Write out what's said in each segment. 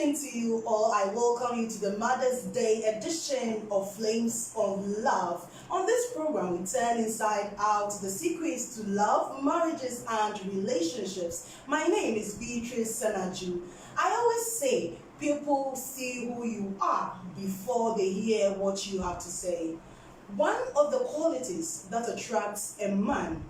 evening to you all. I welcome you to the Mother's Day edition of Flames of Love. On this program, we turn inside out the secrets to love, marriages, and relationships. My name is Beatrice Senaju. I always say people see who you are before they hear what you have to say. One of the qualities that attracts a man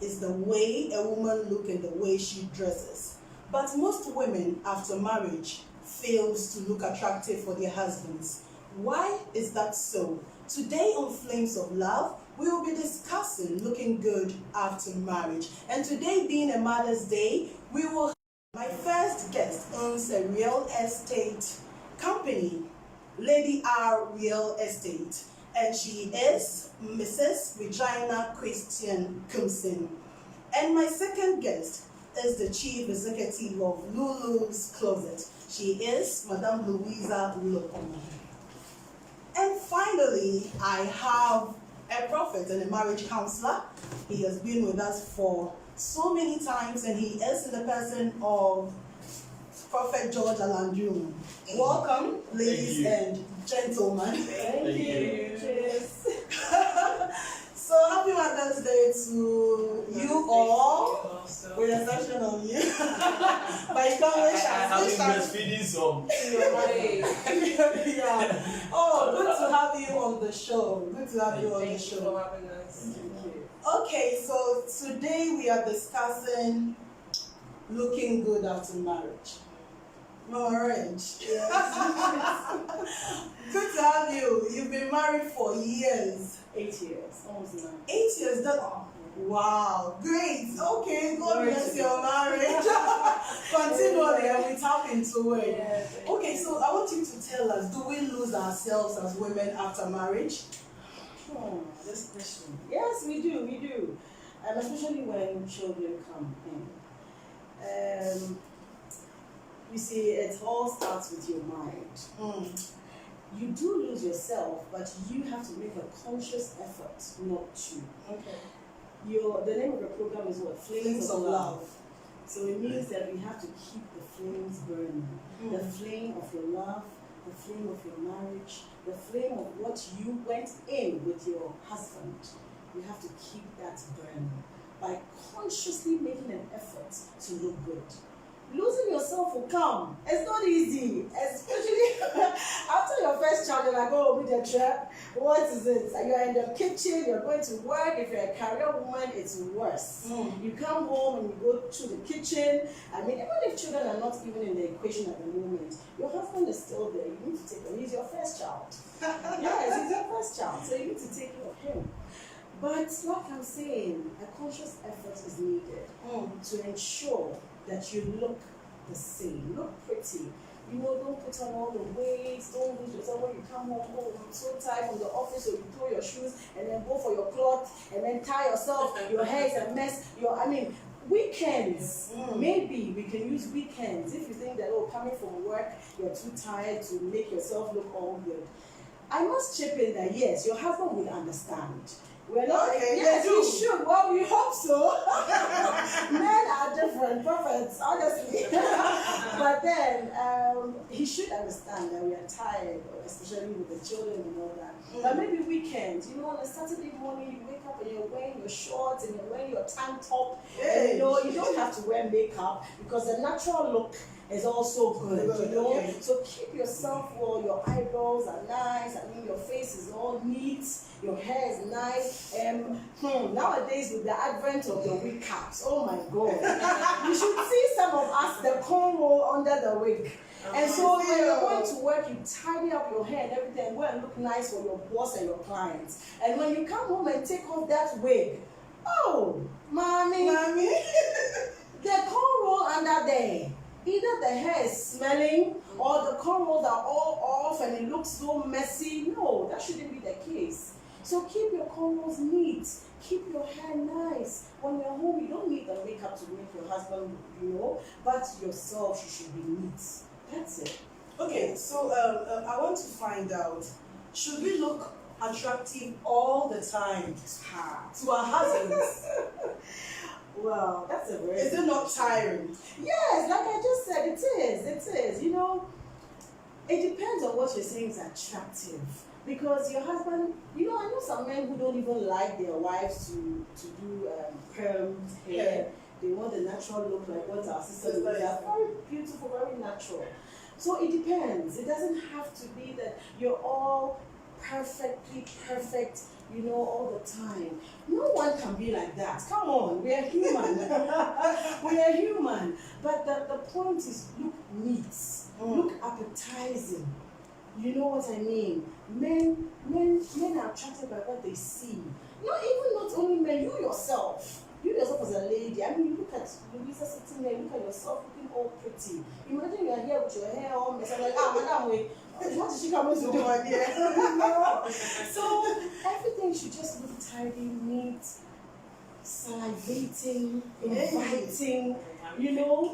is the way a woman looks and the way she dresses. But most women after marriage fails to look attractive for their husbands. Why is that so? Today on Flames of Love, we will be discussing looking good after marriage. And today being a Mother's Day, we will have my first guest owns a real estate company, Lady R Real Estate. And she is Mrs. Regina Christian Kumsin. And my second guest is the Chief Executive of Lulu's Closet. She is Madame Louisa Loko. And finally, I have a prophet and a marriage counselor. He has been with us for so many times, and he is in the person of Prophet George Alandrium. Welcome, ladies and gentlemen. Thank you. Cheers. So happy Mother's Day to you all, with a exception of you. But you can't wish us. Breastfeeding some. Yeah. Oh, good to have you on the show. Good to have you on the show. Thank you for having us. Okay, so today we are discussing looking good after marriage. Marriage. Yes. Good to have you. You've been married for years. 8 years, almost 9. 8 years, wow, great. Okay, God bless your marriage. Continually, and we tap into it. Yeah, Okay, so I want you to tell us, do we lose ourselves as women after marriage? This question. Yes, we do. Especially when children come in. You see, it all starts with your mind. You do lose yourself, but you have to make a conscious effort not to. Okay. The name of the program is what? Flames of Love. So it means that we have to keep the flames burning. The flame of your love, the flame of your marriage, the flame of what you went in with your husband. You have to keep that burning by consciously making an effort to look good. Losing yourself will come. It's not easy, especially after your first child. You're like, oh, with the trap. What is it? You're in the kitchen. You're going to work. If you're a career woman, it's worse. You come home and you go to the kitchen. I mean, even if children are not even in the equation at the moment, your husband is still there. You need to take him. He's your first child. Yes, he's your first child. So you need to take care of him. But like I'm saying, a conscious effort is needed to ensure that you look the same, look pretty. You know, don't put on all the weights, don't lose yourself when you come home, oh, I'm so tired from the office, so you throw your shoes and then go for your cloth and then tie yourself, your hair is a mess. Weekends, maybe we can use weekends. If you think that, oh, coming from work, you're too tired to make yourself look all good. I must chip in that, yes, your husband will understand. We're not, okay, yes, we should. Well, we hope so. Men are different, prophets, honestly. But then, he should understand that we are tired, especially with the children and all that. But maybe weekends, you know, on a Saturday morning, you wake up and you're wearing your shorts and you're wearing your tank top. And, you know, you don't have to wear makeup because the natural look is also good, you know. Okay. So keep yourself well, your eyebrows are nice, I mean your face is all neat, your hair is nice. Nowadays with the advent of the wig caps, oh my God. You should see some of us, the cornrow under the wig. And so when you're going to work, you tidy up your hair and everything, go and look nice for your boss and your clients. And when you come home and take off that wig, oh, mommy, the cornrow under there. Either the hair is smelling or the cornrows are all off and it looks so messy. No, that shouldn't be the case. So keep your cornrows neat. Keep your hair nice. When you're home, you don't need the makeup to make your husband, you know, but yourself, you should be neat. That's it. Okay, so I want to find out, should we look attractive all the time to our husbands? Well, that's a very... Is it not tiring? Yes, like I just said, it is. You know, It depends on what you're saying is attractive. Because your husband, I know some men who don't even like their wives to do perm hair. They want the natural look like what our sisters do. They are very beautiful, very natural. So it depends. It doesn't have to be that you're all perfectly perfect, all the time. No one can be like that. Come on, we are human. We are human. But the point is, look neat, look appetizing. You know what I mean? Men are attracted by what they see. Not only men, you yourself as a lady. I mean, you look at Louisa sitting there, look at yourself looking all pretty. Imagine you are here with your hair all messed up, like, madam, wait, what is she coming to do, my dear? So everything should just look tidy, neat, salivating, inviting.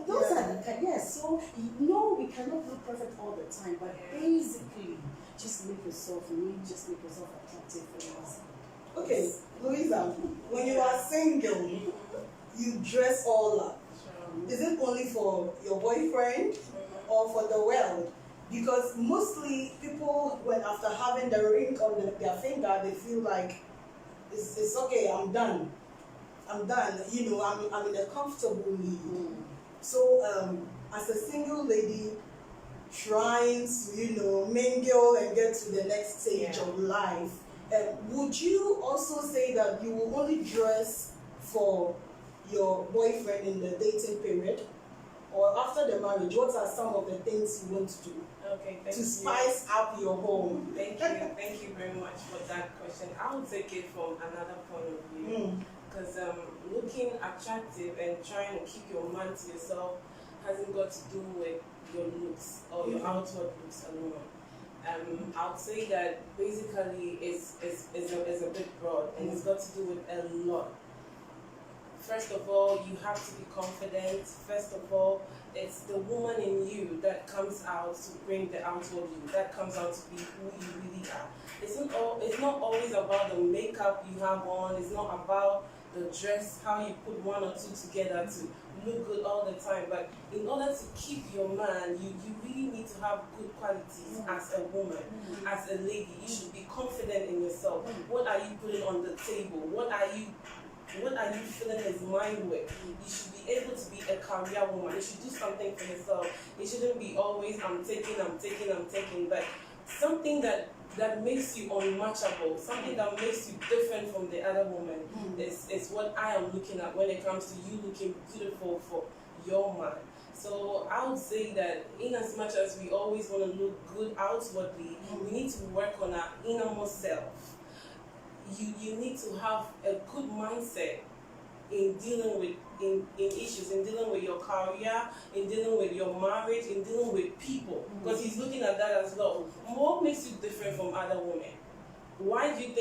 Those are the kind. Yes. So no, we cannot look perfect all the time, but basically, just make yourself neat, just make yourself attractive for your husband. Okay, Louisa, when you are single, you dress all up. Is it only for your boyfriend or for the world? Because mostly people, when after having the ring on their finger, they feel like it's okay, I'm done. I'm in a comfortable mood. So as a single lady trying to, mingle and get to the next stage of life, would you also say that you will only dress for your boyfriend in the dating period? Or after the marriage, what are some of the things you want to do? Okay, thank to you. Spice up your home? Thank you very much for that question. I will take it from another point of view. Because looking attractive and trying to keep your man to yourself hasn't got to do with your looks or your outward looks alone. I would say that basically it's a bit broad, and it's got to do with a lot. First of all, you have to be confident. First of all, it's the woman in you that comes out to bring the outward you, that comes out to be who you really are. It's not always about the makeup you have on. It's not about the dress, how you put one or two together to look good all the time. But in order to keep your man, you really need to have good qualities as a woman, as a lady. You should be confident in yourself. What are you putting on the table? What are you filling his mind with? You should be able to be a career woman. You should do something for yourself. It shouldn't be always I'm taking, but something that makes you unmatchable, something that makes you different from the other woman is what I am looking at when it comes to you looking beautiful for your man. So I would say that in as much as we always want to look good outwardly, we need to work on our innermost self. You need to have a good mindset in dealing with in issues, in dealing with your career, in dealing with your marriage, in dealing with people, because he's looking at that as well. What makes you different from other women? Why do you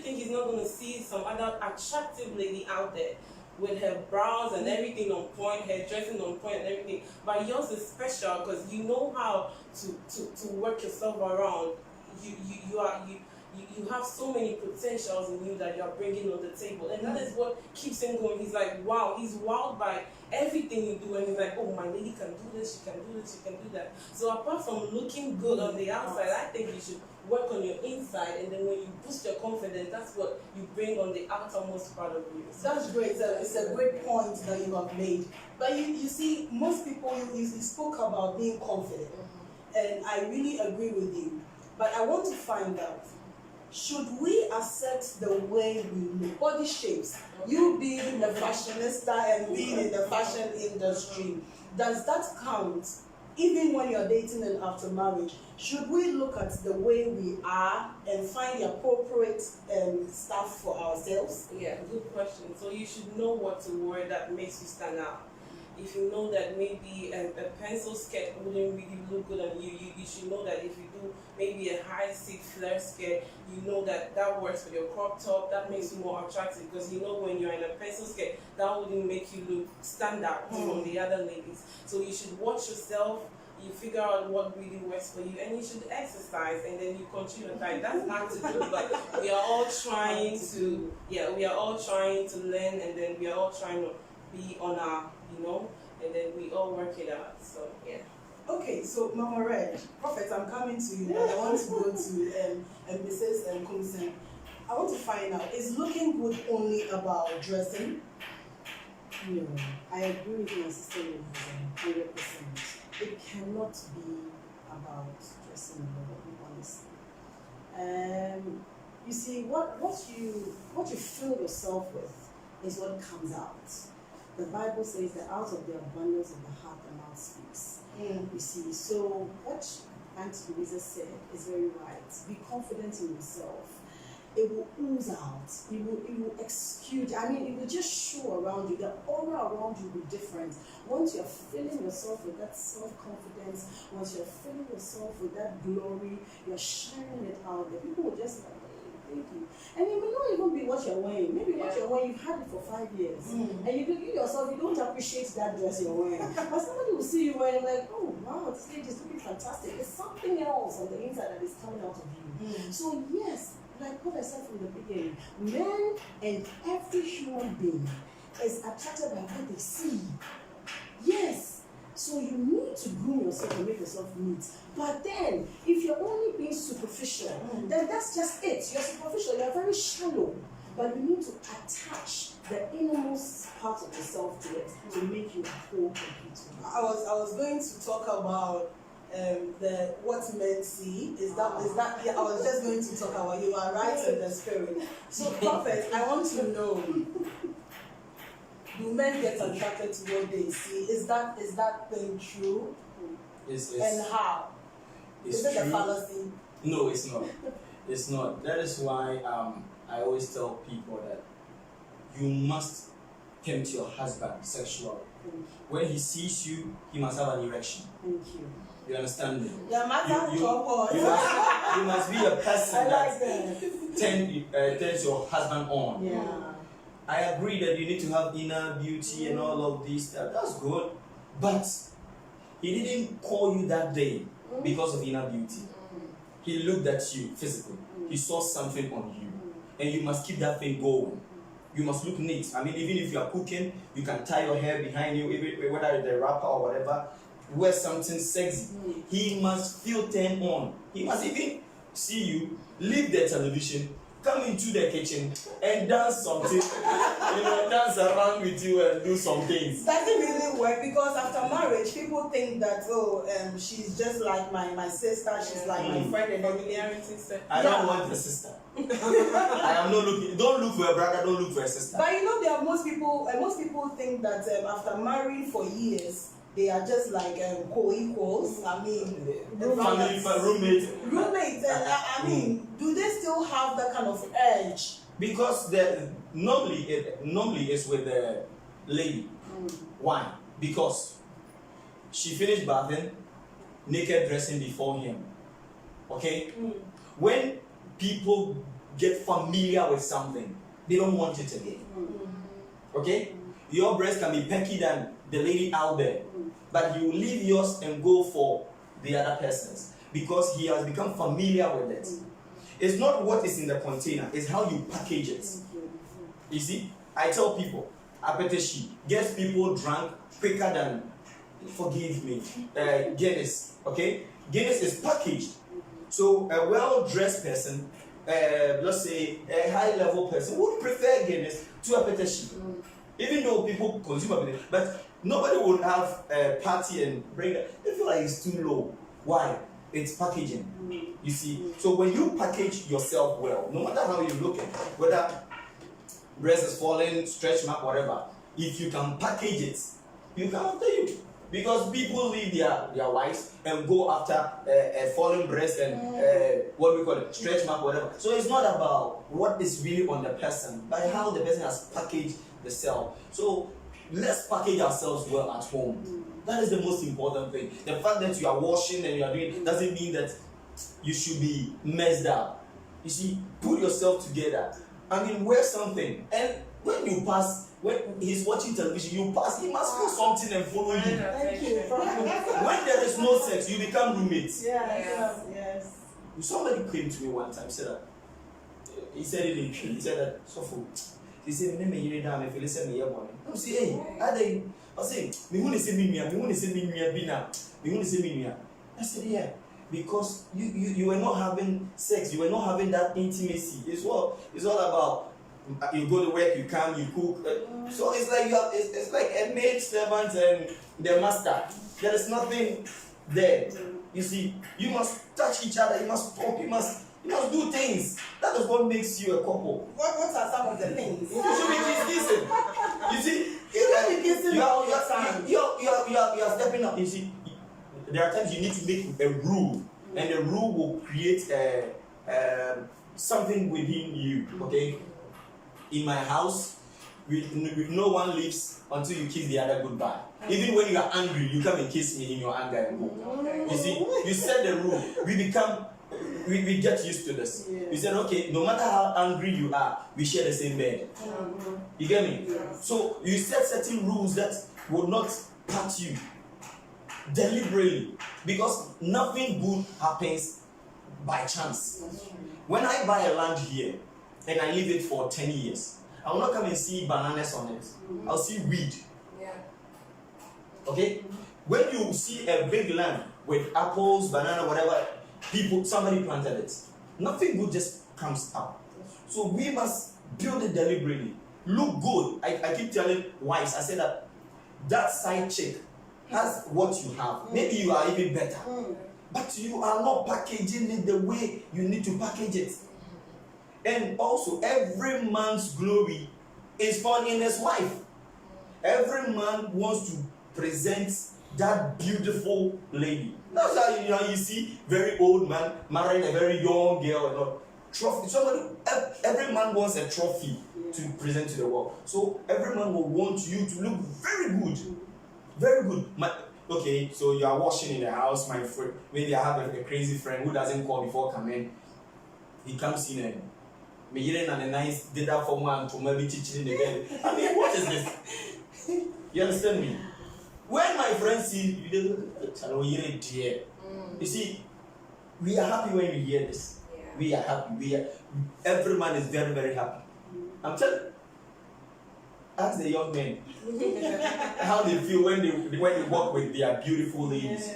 think he's not going to see some other attractive lady out there with her brows and everything on point, her dressing on point and everything, but yours is special because you know how to work yourself around. You have so many potentials in you that you are bringing on the table, and that is what keeps him going. He's like, wow, he's wowed by everything you do, and he's like, oh, my lady can do this, she can do this, she can do that. So apart from looking good on the outside, I think you should work on your inside, and then when you boost your confidence, that's what you bring on the outermost part of you. So that's great. It's a great point that you have made. But you see, most people, you spoke about being confident, and I really agree with you. But I want to find out, should we accept the way we look, body shapes? You being a fashionista and being in the fashion industry, does that count? Even when you're dating and after marriage, should we look at the way we are and find the appropriate stuff for ourselves? Yeah, good question. So you should know what to wear that makes you stand out. If you know that maybe a pencil skirt wouldn't really look good on you, you should know that if you do maybe a high seat flare skirt, you know that works with your crop top, that makes you more attractive, because you know when you're in a pencil skirt, that wouldn't make you look stand out from the other ladies. So you should watch yourself, you figure out what really works for you, and you should exercise, and then you continue to try. That's hard to do, but we are all trying to, we are all trying to learn, and then we are all trying to be on our, and then we all work it out. So Okay, so Mama Red, Prophet, I'm coming to you, but I want to go to Mrs. Kumsen. I want to find out, is looking good only about dressing? No, I agree with my sister 100%. It cannot be about dressing alone, honestly. You see, what you fill yourself with is what comes out. The Bible says that out of the abundance of the heart the mouth speaks. You see, so what Auntie Louisa said is very right. Be confident in yourself. It will ooze out. It will exude. I mean, it will just show around you. The aura around you will be different. Once you're filling yourself with that self-confidence, once you're filling yourself with that glory, you're shining it out there. People will just like, hey, thank you. And it may not even be what you're wearing. Maybe what you're wearing, you've had it for 5 years. And you yourself, you don't appreciate that dress you're wearing. But somebody will see you wearing like, oh, wow, this lady is looking fantastic. There's something else on the inside that is coming out of you. So yes, like what I said from the beginning, men and every human being is attracted by what they see. Yes. So you need to groom yourself and make yourself neat. But then, if you're only being superficial, then that's just it. You're superficial, you're very shallow. But you need to attach the innermost part of yourself to it to make you a whole complete one. I was going to talk about the what men see. Is that yeah, I was just going to talk about, you are right in the spirit. So Prophet, I want to know, do men get attracted to what they see? Is that thing true? And how? Is it a fallacy? No, it's not. It's not. That is why I always tell people that you must tempt your husband sexually. When he sees you, he must have an erection. Thank you. You understand me? Yeah, you must be a person I like that turns your husband on. Yeah. I agree that you need to have inner beauty and all of these stuff. That's good. But he didn't call you that day because of inner beauty. He looked at you physically. He saw something on you. And you must keep that thing going. You must look neat. I mean, even if you are cooking, you can tie your hair behind you, whether it's a wrapper or whatever. Wear something sexy. He must feel turned on. He must even see you, leave the television, come into the kitchen and dance something. Dance around with you and do some things. Doesn't really work, because after marriage, people think that she's just like my sister, she's like my friend, and everything. I don't want a sister. I am not looking. Don't look for a brother. Don't look for a sister. But there are most people think that after marrying for years, they are just like co-equals. I mean, roommates. Roommates. I mean, do they still have that kind of urge? Because normally it's with the lady. Why? Because she finished bathing, naked dressing before him. Okay? When people get familiar with something, they don't want it again. Okay? Your breast can be pecky than the lady out there, but you leave yours and go for the other person's because he has become familiar with it. It's not what is in the container, it's how you package it. You see, I tell people, appetition gets people drunk quicker than, forgive me, Guinness. Okay? Guinness is packaged. So a well-dressed person, let's say a high-level person, would prefer Guinness to appetition. Even though people consume appetition, but nobody would have a party and bring that. They feel like it's too low. Why? It's packaging. You see? So when you package yourself well, no matter how you look at it, whether breast is falling, stretch mark, whatever, if you can package it, you can after you. Because people leave their wives and go after a fallen breast and what we call it, stretch mark, whatever. So it's not about what is really on the person, but how the person has packaged the self. So let's package ourselves well at home. That is the most important thing. The fact that you are washing and you are doing doesn't mean that you should be messed up. You see, put yourself together. I mean, wear something. And when you pass, when he's watching television, you pass, he must feel something and follow you. Thank you. When there is no sex, you become roommates. Yes. Somebody came to me one time, said that, he said it in true. He said that, so He said, "Me yere da me feel say me ye bone." I say, "Hey, ade." I say, "Me hu ni say me nua bi na. Me hu ni say me nua." I said, "Yeah, because you were not having sex, you were not having that intimacy. It's all about you go to work, you come, you cook. So it's like it's like a maid servant and the master. There is nothing there. You see, you must touch each other, you must talk, you must do things. That is what makes you a couple. What are some of the things? You should be kissing. You see, You should be kissing all the time. you are stepping up. You see, there are times you need to make a rule, and the rule will create something within you. Okay, in my house, no one leaves until you kiss the other goodbye. Even when you are angry, you come and kiss me in your anger and go. You see, you set the rule. We get used to this. Yeah. We said, okay, no matter how angry you are, we share the same bed. You get me? So you set certain rules that will not hurt you deliberately, because nothing good happens by chance. When I buy a land here and I leave it for 10 years, I will not come and see bananas on it. I'll see weed. Yeah. Okay? When you see a big land with apples, banana, whatever, somebody planted it, nothing good just comes out. So we must build it deliberately. Look good. I keep telling wives, I say that side chick has what you have. Maybe you are even better. But you are not packaging it the way you need to package it. And also, every man's glory is found in his wife. Every man wants to present that beautiful lady. That's how you see very old man marrying a very young girl and all. Trophy. Every man wants a trophy to present to the world. So every man will want you to look very good. Very good. Okay, so you are washing in the house, my friend. Maybe I have a crazy friend who doesn't call before coming. He comes in and me and a nice data for man to maybe teaching in the bed. I mean, what is this? You understand me? When my friends see you see, we are happy when we hear this. Yeah. We are happy. Every man is very, very happy. I'm telling you. Ask the young men how they feel when they walk with their beautiful ladies.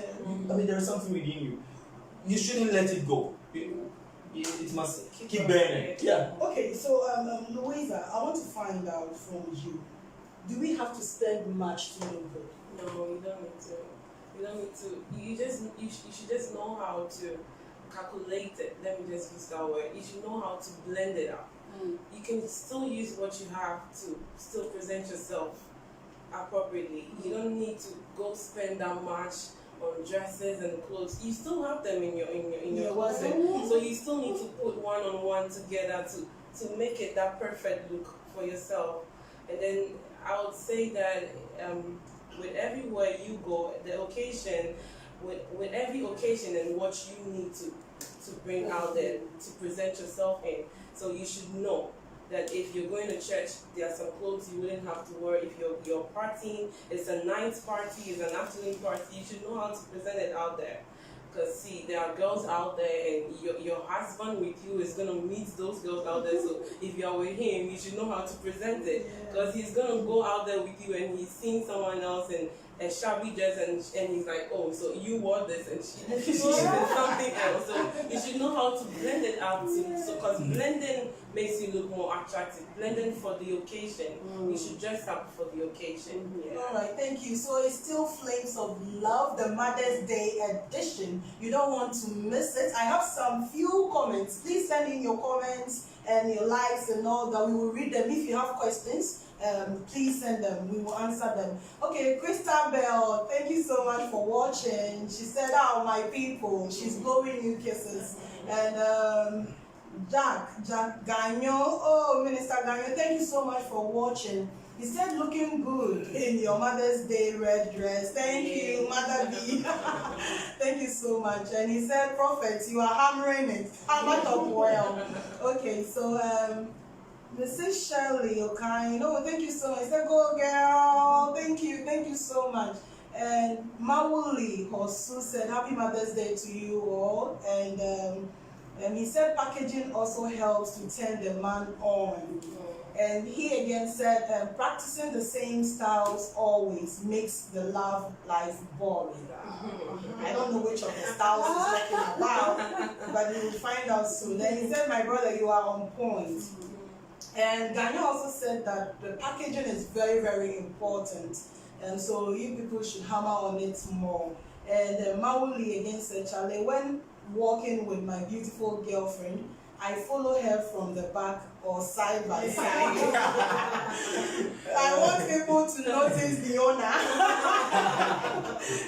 I mean, there is something within you. You shouldn't let it go. It must keep burning. Yeah. Okay, so Louisa, I want to find out from you. Do we have to spend much to know God? No, you don't need to. You don't need to. You should just know how to calculate it. Let me just use that word. You should know how to blend it up. You can still use what you have to still present yourself appropriately. You don't need to go spend that much on dresses and clothes. You still have them in your closet. So you still need to put one on one together to make it that perfect look for yourself. And then I would say that with everywhere you go, the occasion, with every occasion and what you need to bring out there to present yourself in. So you should know that if you're going to church, there are some clothes you wouldn't have to wear. If you're partying, it's a night party, it's an afternoon party, you should know how to present it out there. Because see, there are girls out there and your husband with you is going to meet those girls out there. So if you're with him, you should know how to present it. Because he's going to go out there with you and he's seeing someone else and a shabby dress and he's like, oh, so you wore this and she did something else. So you should know how to blend it out too. So because blending makes you look more attractive. Blending for the occasion. You should dress up for the occasion. Yeah. All right, thank you. So it's still Flames of Love, the Mother's Day edition. You don't want to miss it. I have some few comments. Please send in your comments and your likes and all that. We will read them. If you have questions, please send them. We will answer them. Okay, Christabel, thank you so much for watching. She said, "Oh, my people." She's blowing you kisses. And Jack Ganyo, oh, Minister Ganyo, thank you so much for watching. He said, "Looking good in your Mother's Day red dress." Thank you, Mother B. Thank you so much. And he said, "Prophet, you are hammering it. Hammer top well." Okay, so Mrs. Shirley Okine, oh, thank you so much. He said, "Go girl." Thank you so much. And Mawuli Hosu said, "Happy Mother's Day to you all." And he said packaging also helps to turn the man on. And he again said, practicing the same styles always makes the love life boring. I don't know which of the styles he's talking about, but we will find out soon. Then he said, my brother, you are on point. And Ganya also said that the packaging is very, very important. And so you people should hammer on it more. And Mauli again said, Charlie, when walking with my beautiful girlfriend, I follow her from the back or side by side. I want people to notice the owner.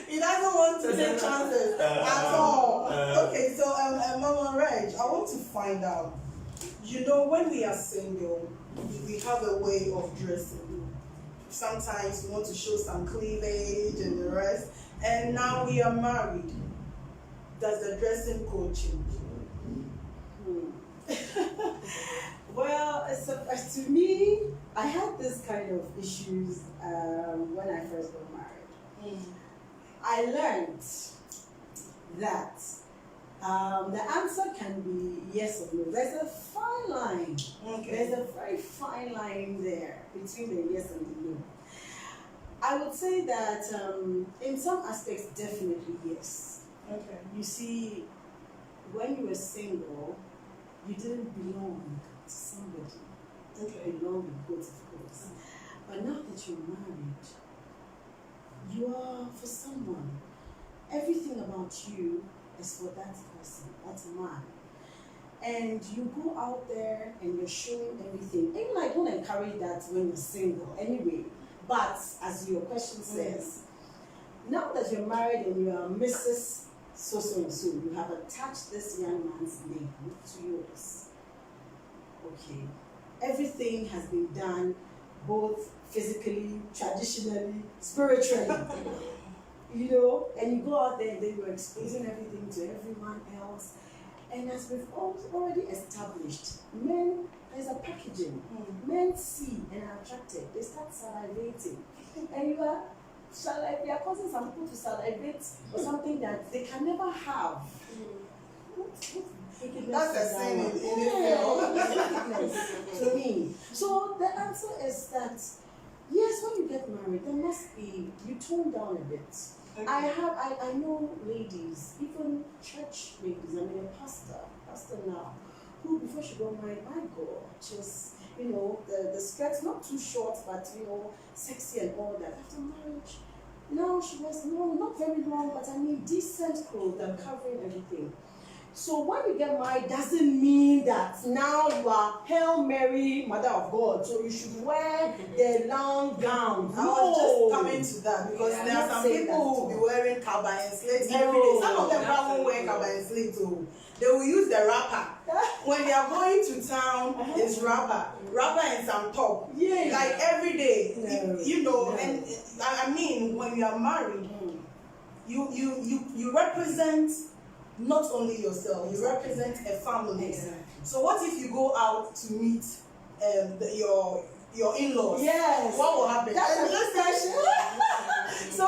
He doesn't want to take chances at all. Okay, so Mama Reg, I want to find out. You know, when we are single, we have a way of dressing. Sometimes we want to show some cleavage and the rest. And now we are married. Does the dressing code change? Well, to me, I had this kind of issues when I first got married. I learned that the answer can be yes or no. There's a fine line. Okay. There's a very fine line there between the yes and the no. I would say that in some aspects, definitely yes. Okay. You see, when you were single, you didn't belong to somebody. Okay. You belong with God, of course. But now that you're married, you are for someone. Everything about you is for that person, that man. And you go out there and you're showing everything. Even I don't encourage that when you're single anyway. But as your question says, now that you're married and you are Mrs. So and so, you have attached this young man's name to yours. Okay. Everything has been done both physically, traditionally, spiritually. You know, and you go out there and then you're exposing everything to everyone else. And as we've already established, men, there's a packaging. Men see and are attracted. They start salivating. And you are causing some people to salivate for something that they can never have. That's a sin in itself. To me. So the answer is that yes, when you get married, there must be, you tone down a bit. Okay. I know ladies, even church ladies, I mean a pastor now, who before she got married, my God, just, you know, the skirt's not too short, but, you know, sexy and all that. After marriage, now she was, no, not very long, but I mean decent clothes and covering everything. So when you get married, doesn't mean that now you are Hail Mary, Mother of God. So you should wear the long gown. I was just coming to that because there are some people who will be wearing kaba and slate every day. Some of them won't wear kaba and slate too. They will use the wrapper. When they are going to town, it's wrapper and some top. Yeah. Like every day. No. You know, No. and I mean, when you are married, you represent not only yourself, you represent a family. Exactly. So what if you go out to meet your in-laws? Yes. What will happen? That's a good question. So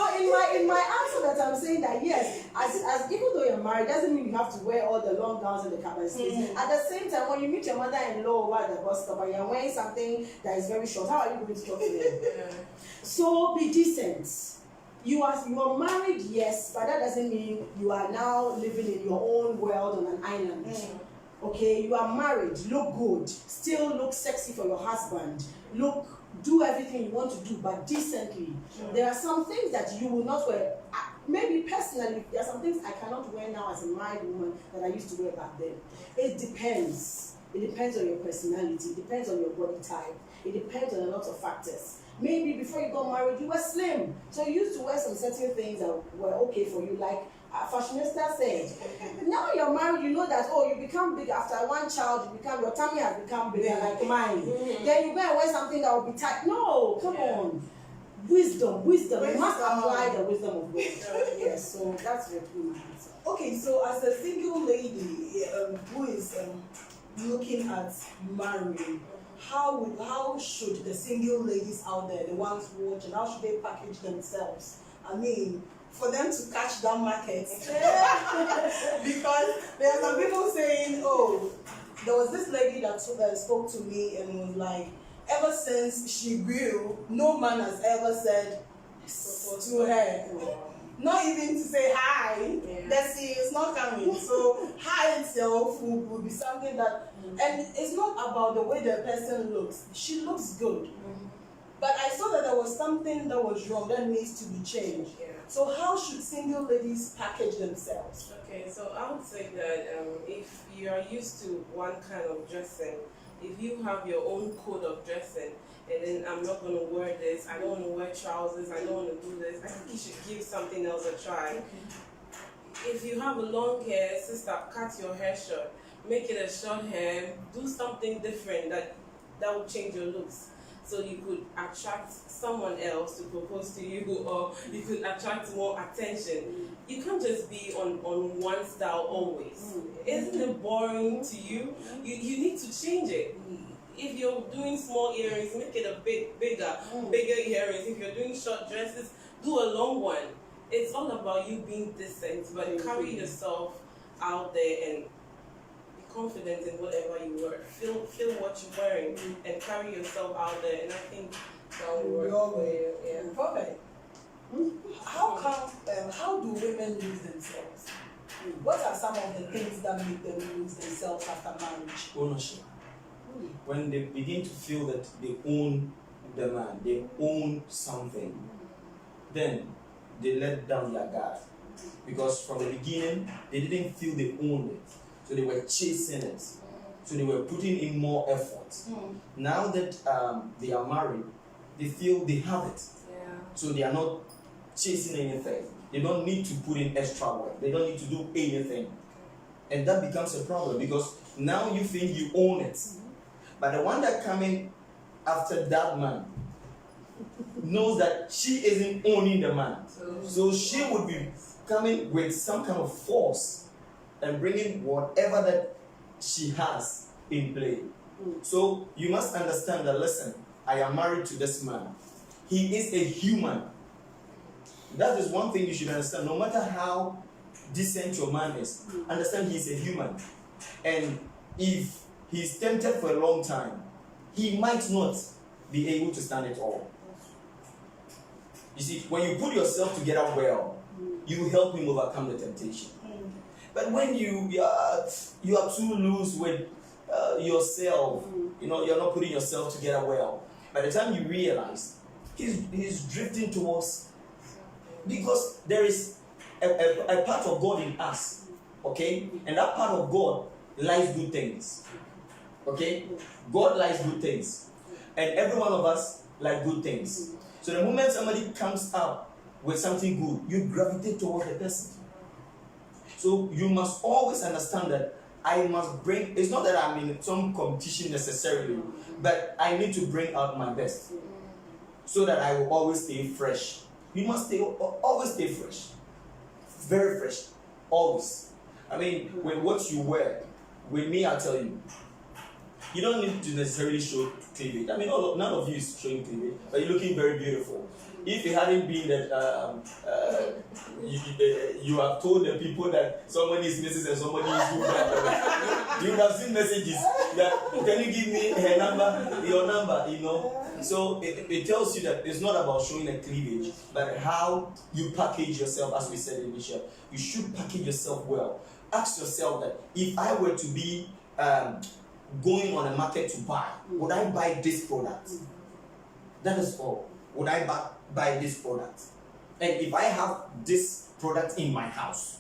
in my answer that I'm saying that yes, as even though you're married, doesn't mean you have to wear all the long gowns and the cap and sleeves. At the same time, when you meet your mother-in-law over at the bus stop and you're wearing something that is very short, how are you going to talk to them? So be decent. You are married, yes, but that doesn't mean you are now living in your own world on an island. Okay, you are married, look good, still look sexy for your husband, do everything you want to do, but decently. There are some things that you will not wear. Maybe personally, there are some things I cannot wear now as a married woman that I used to wear back then. It depends. It depends on your personality, it depends on your body type, it depends on a lot of factors. Maybe before you got married, you were slim. So you used to wear some certain things that were okay for you, like Fashionista said. Now you're married, you know that, you become big after one child, your tummy has become bigger like mine. Then you go and wear something that will be tight. No, come on. Wisdom. You must apply the wisdom of God. Yes, so that's what we answer. Okay, so as a single lady who is looking at marrying, how should the single ladies out there, the ones watching, how should they package themselves? I mean, for them to catch that market. Because there are some people saying, there was this lady that spoke to me and was like, ever since she grew, no man has ever said to her. Not even to say hi. Yeah. Let's see, it's not coming. So hi itself would be something that, and it's not about the way the person looks. She looks good, but I saw that there was something that was wrong that needs to be changed. Yeah. So how should single ladies package themselves? Okay, so I would say that if you are used to one kind of dressing, if you have your own code of dressing, and then I'm not going to wear this, I don't want to wear trousers, I don't want to do this, I think you should give something else a try. If you have a long hair, sister, cut your hair short, make it a short hair, do something different that will change your looks. So you could attract someone else to propose to you, or you could attract more attention. You can't just be on one style always. Isn't it boring to you? You need to change it. If you're doing small earrings, make it a bit bigger earrings. If you're doing short dresses, do a long one. It's all about you being decent, but carry yourself out there and confident in whatever you wear. Feel what you're wearing and carry yourself out there, and I think that will work for you. Yeah. Perfect. How do women lose themselves? What are some of the things that make them lose themselves after marriage? Ownership. When they begin to feel that they own the man, they own something, then they let down their guard. Because from the beginning, they didn't feel they owned it. So they were chasing it. So they were putting in more effort. Now that they are married, they feel they have it. Yeah. So they are not chasing anything. They don't need to put in extra work. They don't need to do anything. And that becomes a problem because now you think you own it. But the one that coming after that man knows that she isn't owning the man. So she would be coming with some kind of force and bringing whatever that she has in play. So you must understand that, listen, I am married to this man. He is a human. That is one thing you should understand. No matter how decent your man is, understand he's a human. And if he's tempted for a long time, he might not be able to stand it all. You see, when you put yourself together well, you help him overcome the temptation. But when you are too loose with yourself, you're not putting yourself together well. By the time you realize, he's drifting towards, because there is a part of God in us, okay? And that part of God likes good things, okay? God likes good things, and every one of us like good things. So the moment somebody comes up with something good, you gravitate towards the person. So you must always understand that I must bring, it's not that I'm in some competition necessarily, but I need to bring out my best so that I will always stay fresh. You must always stay fresh. Very fresh. Always. I mean, with what you wear, with me, I'll tell you, you don't need to necessarily show cleavage. I mean, none of you is showing cleavage, but you're looking very beautiful. If it hadn't been that you have told the people that somebody is missing and somebody is good, you would have seen messages that, can you give me her number, your number, So it tells you that it's not about showing a cleavage, but how you package yourself, as we said initially. You should package yourself well. Ask yourself that if I were to be going on a market to buy, would I buy this product? That is all. Would I buy this product? And if I have this product in my house,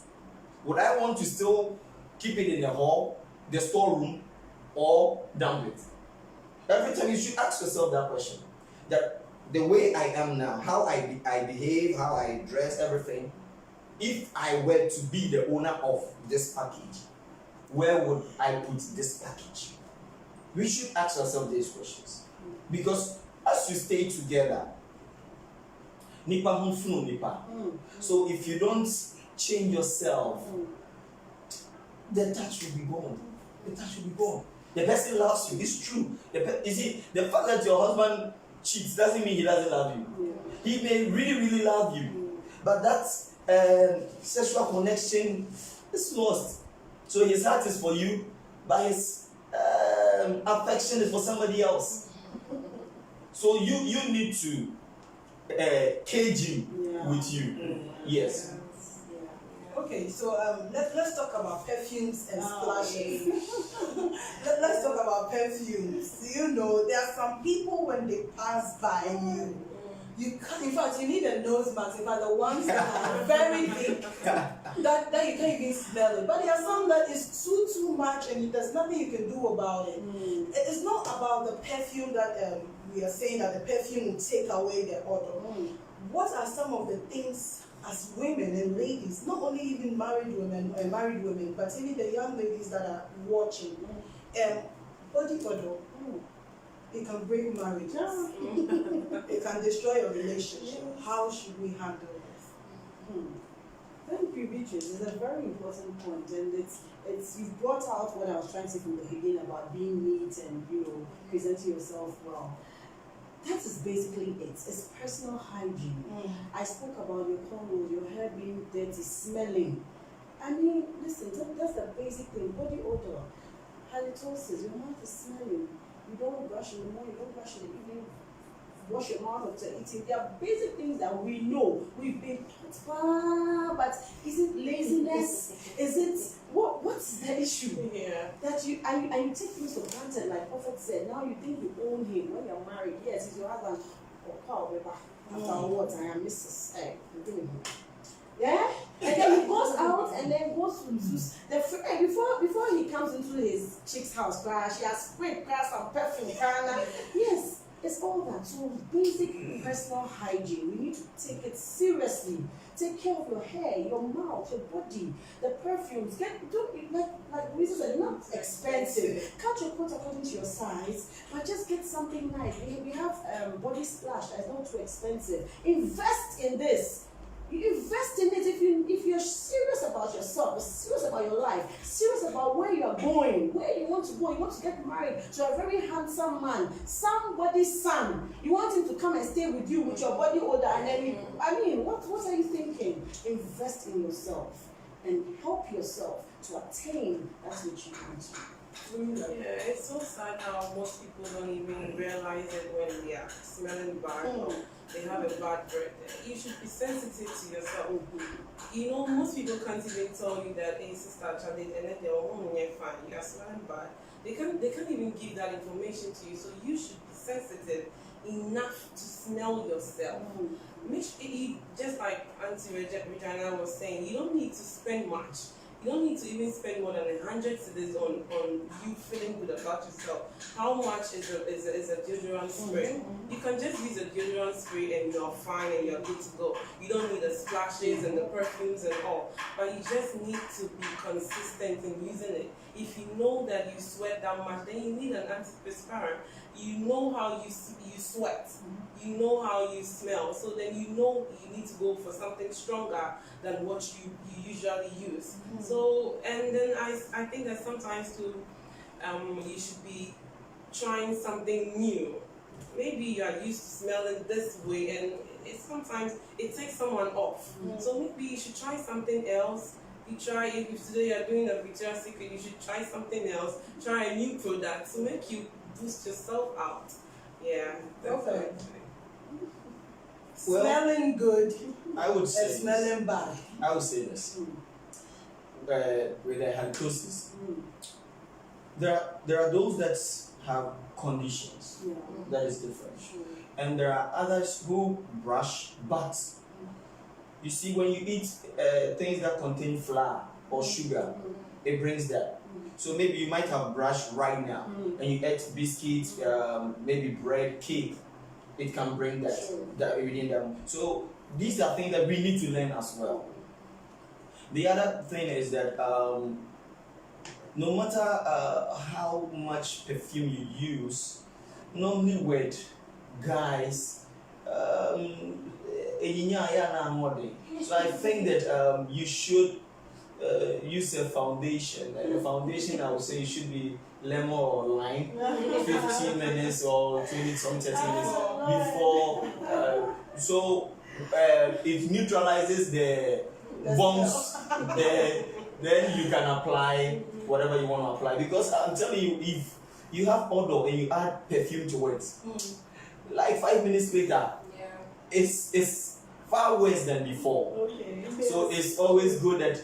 would I want to still keep it in the hall, the storeroom, or dump it? Every time you should ask yourself that question. That the way I am now, how I behave, how I dress, everything, if I were to be the owner of this package, where would I put this package? We should ask ourselves these questions. Because as you stay together, nipa hunfunu nipa. So if you don't change yourself, the touch will be gone. The touch will be gone. The person loves you. It's true. You see, the fact that your husband cheats doesn't mean he doesn't love you. He may really, really love you, but that sexual connection is lost. So his heart is for you, but his affection is for somebody else. So you need to cage him with you. Yes. Okay, so let's talk about perfumes and splashes. Let's talk about perfumes. You know, there are some people when they pass by you can't, in fact, you need a nose mask. In fact, the ones that are very thick, that you can't even smell it. But there are some that is too much and there's nothing you can do about it. It's not about the perfume that we are saying that the perfume will take away the odor. What are some of the things as women and ladies, not only even married women, but even the young ladies that are watching, body odor, it can break marriages. It can destroy your relationship. How should we handle this? Thank you, Beatrice. It's a very important point, and it's you've brought out what I was trying to say from the beginning about being neat and presenting yourself well. That is basically it. It's personal hygiene. I spoke about your clothes, your hair being dirty, smelling. I mean, listen, that's the basic thing. Body odor, halitosis, your mouth is smelling. You don't brush in the morning, you don't brush in the evening, wash your mouth after eating. There are basic things that we know. We've been taught, but is it laziness? Is it what's the issue? That you take things for granted, like Prophet said. Now you think you own him when you're married. Yes, he's your husband. After what? I am Mrs. Yeah, and then he goes out and then goes to before he comes into his chick's house, she has sprayed some perfume. Yes, it's all that. So basic personal hygiene. We need to take it seriously. Take care of your hair, your mouth, your body, the perfumes. Like Louisa said, not expensive. Cut your coat according to your size, but just get something nice. We have body splash that's not too expensive. Invest in this. You invest in it if you're serious about yourself, serious about your life, serious about where you are going, where you want to go. You want to get married to a very handsome man, somebody's son. You want him to come and stay with you with your body odor, and then what are you thinking? Invest in yourself and help yourself to attain that which you want. Yeah, it's so sad how most people don't even realize it when they are smelling bad or they have a bad breath. You should be sensitive to yourself. You know, most people can't even tell you that, hey, sister, Charlie, and then they're fine, you are smelling bad. They can't even give that information to you, so you should be sensitive enough to smell yourself. Just like Auntie Regina was saying, you don't need to spend much. You don't need to even spend more than 100 cedis on you feeling good about yourself. How much is a deodorant spray? You can just use a deodorant spray and you're fine and you're good to go. You don't need the splashes and the perfumes and all. But you just need to be consistent in using it. If you know that you sweat that much, then you need an antiperspirant. You know how you sweat. You know how you smell. So then you know you need to go for something stronger than what you usually use. So, and then I think that sometimes too, you should be trying something new. Maybe you are used to smelling this way, and sometimes it takes someone off. So maybe you should try something else. If today you are doing a Victoria's Secret, you should try something else. Try a new product to make you boost yourself out. Yeah, Okay. Well, Smelling good I would say and smelling bad. I would say this. With the halitosis, there are those that have conditions that is different, and there are others who brush, but you see, when you eat things that contain flour or sugar, it brings that. So maybe you might have brushed right now, and you ate biscuits, maybe bread, cake. It can bring that within them. So these are things that we need to learn as well. The other thing is that no matter how much perfume you use, normally with guys, so I think that you should use a foundation. And the foundation, I would say, it should be lemon or lime, 15 minutes or 20 some 30 minutes before. So it neutralizes the bombs. Then you can apply whatever you want to apply. Because I'm telling you, if you have odor and you add perfume to it, like 5 minutes later, Yeah. it's far worse than before. Okay. So it's always good that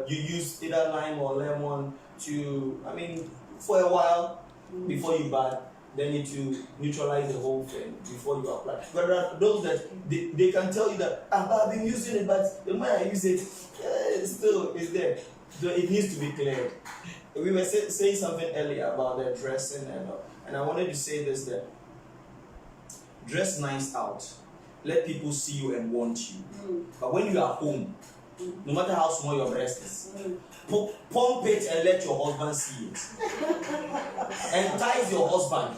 you use either lime or lemon to, I mean, for a while before you bath. They need to neutralize the whole thing before you apply. But there are those that they can tell you that I've been using it, but the moment I use it, still it's there. So it needs to be cleared. We were saying something earlier about the dressing, and I wanted to say this: that dress nice out, let people see you and want you. But when you are home, no matter how small your breast is, pump it and let your husband see it. Entice your husband.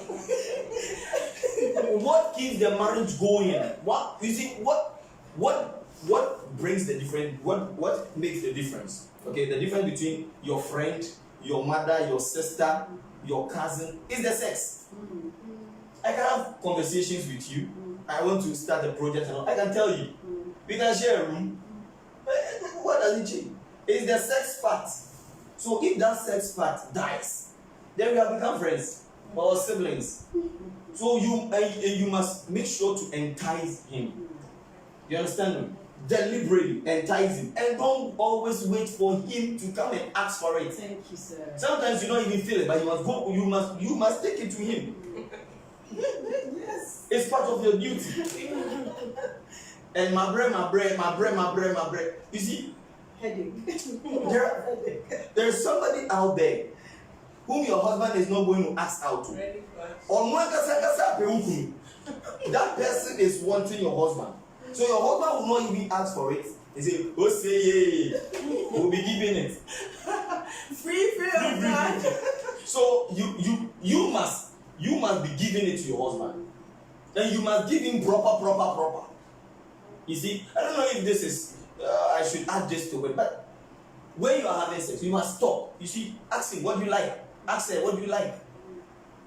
What keeps the marriage going? What you see? What brings the difference? What makes the difference? Okay, the difference between your friend, your mother, your sister, your cousin is the sex. I can have conversations with you. I want to start a project and all. I can tell you. We can share a room. What does it change? It's the sex part. So if that sex part dies, then we have become friends or siblings. So you must make sure to entice him. You understand me? Deliberately entice him, and don't always wait for him to come and ask for it. Thank you, sir. Sometimes you don't even feel it, but you must go. You must take it to him. Yes. It's part of your duty. And my bread. You see, Headache. there's somebody out there whom your husband is not going to ask out to. Ready for action. Or that person is wanting your husband. So your husband will not even ask for it. He say, "Oh, say yeah, we'll be giving it." Free of that. So you must be giving it to your husband, and you must give him proper. You see, I don't know if this is I should add this to it, but when you are having sex, you must stop. You see, ask him, what do you like? Ask her, what do you like?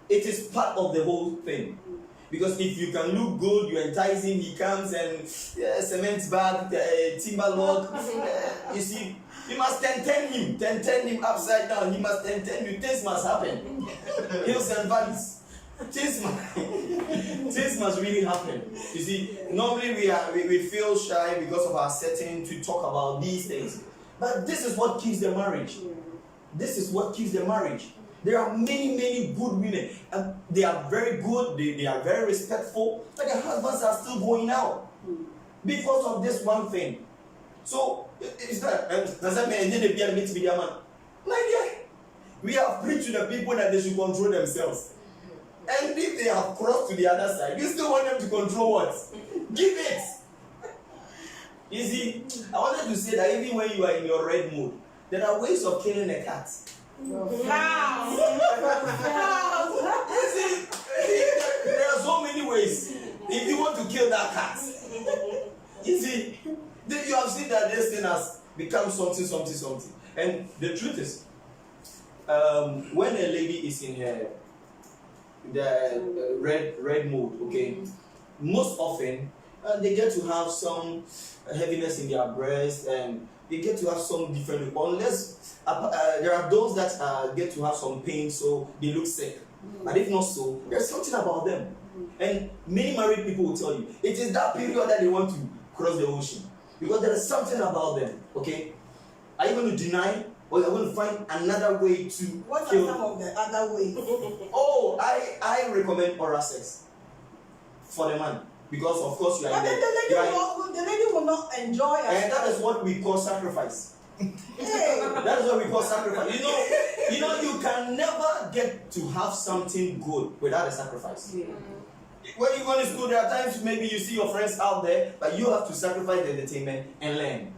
It is part of the whole thing. Because if you can look good, you entice him, he comes and cement bag, timber log. You see, you must turn him upside down. He must turn you. Things must happen. Hills and valleys. Things must really happen. You see, normally we feel shy because of our setting to talk about these things. But this is what keeps the marriage. This is what keeps the marriage. There are many good women, and they are very good, they are very respectful, but their husbands are still going out because of this one thing. So, is that, does that mean they be a media man? My dear, we have preached to the people that they should control themselves. And if they have crossed to the other side, you still want them to control what? Give it! You see, I wanted to say that even when you are in your red mood, there are ways of killing a cat. Wow. You see, there are so many ways. If you want to kill that cat, you see, you have seen that this thing has become something. And the truth is, when a lady is in her red mood, okay, most often they get to have some heaviness in their breast, and they get to have some different, unless there are those that get to have some pain, so they look sick. But if not so, there's something about them. And many married people will tell you, it is that period that they want to cross the ocean. Because there is something about them, okay? Are you going to deny, or are you going to find another way to What kill? are some of the other ways? Oh, I recommend oral sex for the man. Because of course you are But then the lady will not enjoy it. and that is what we call sacrifice. Hey. That is what we call sacrifice. You know, you can never get to have something good without a sacrifice. Yeah. When you go to school, there are times maybe you see your friends out there, but you have to sacrifice the entertainment and learn.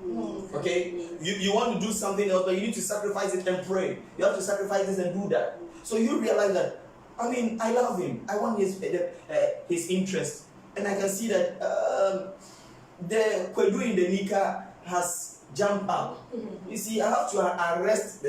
Okay? You want to do something else, but you need to sacrifice it and pray. You have to sacrifice this and do that. So you realize that, I mean, I love him. I want his interest. And I can see that the Kwedu in the Nika has jumped up. You see, I have to arrest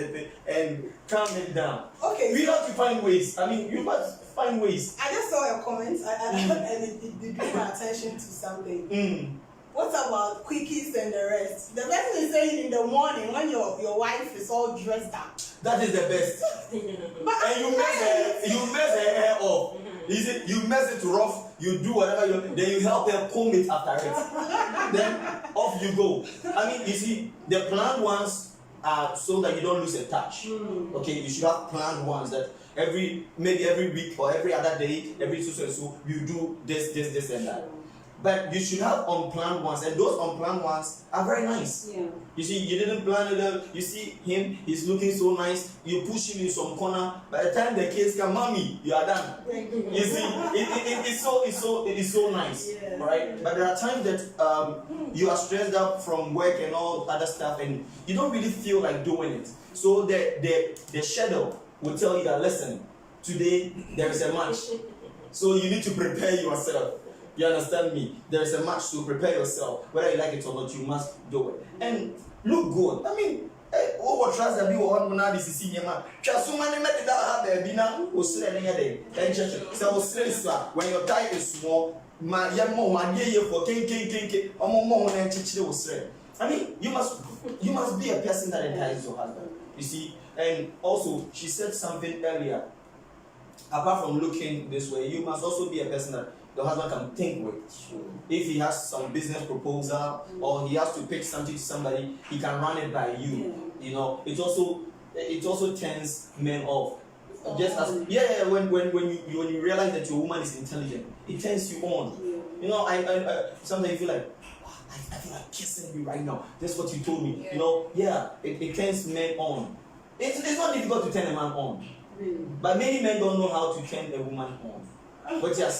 and calm it down. Okay. We have to find ways. I mean, you must find ways. I just saw a comment and it drew my attention to something. What about quickies and the rest? The person is saying in the morning when your wife is all dressed up. That is the best. But And you mess her hair off. You mess it rough, you do whatever then you help her comb it after it. Then off you go. I mean, you see, the planned ones are so that you don't lose a touch. Okay, you should have planned ones that maybe every week or every other day, every so you do this and that. But you should have unplanned ones, and those unplanned ones are very nice. Yeah. You see, you didn't plan it. You see him; he's looking so nice. You push him in some corner. By the time the kids come, mommy, you are done. You see, it's so nice, right? But there are times that you are stressed out from work and all other stuff, and you don't really feel like doing it. So the schedule will tell you that, listen, today there is a match, so you need to prepare yourself. You understand me? There is a match, so prepare yourself. Whether you like it or not, you must do it. And look good. I mean, what trust that you want now this is senior man. Trust so many men that have baby now, or say any day. And so when your tie is small, my young mom, dear for king, or more than chichi was said. I mean, you must be a person that entices your husband. You see, and also she said something earlier. Apart from looking this way, you must also be a person that the husband can think with. If he has some business proposal or he has to pitch something to somebody, he can run it by you. You know, it also turns men off. Just as when you realize that your woman is intelligent, it turns you on. You know, I sometimes you feel like, wow, I feel like kissing you right now. That's what you told me. You know, it turns men on. It's not difficult to turn a man on, but many men don't know how to turn a woman on. What you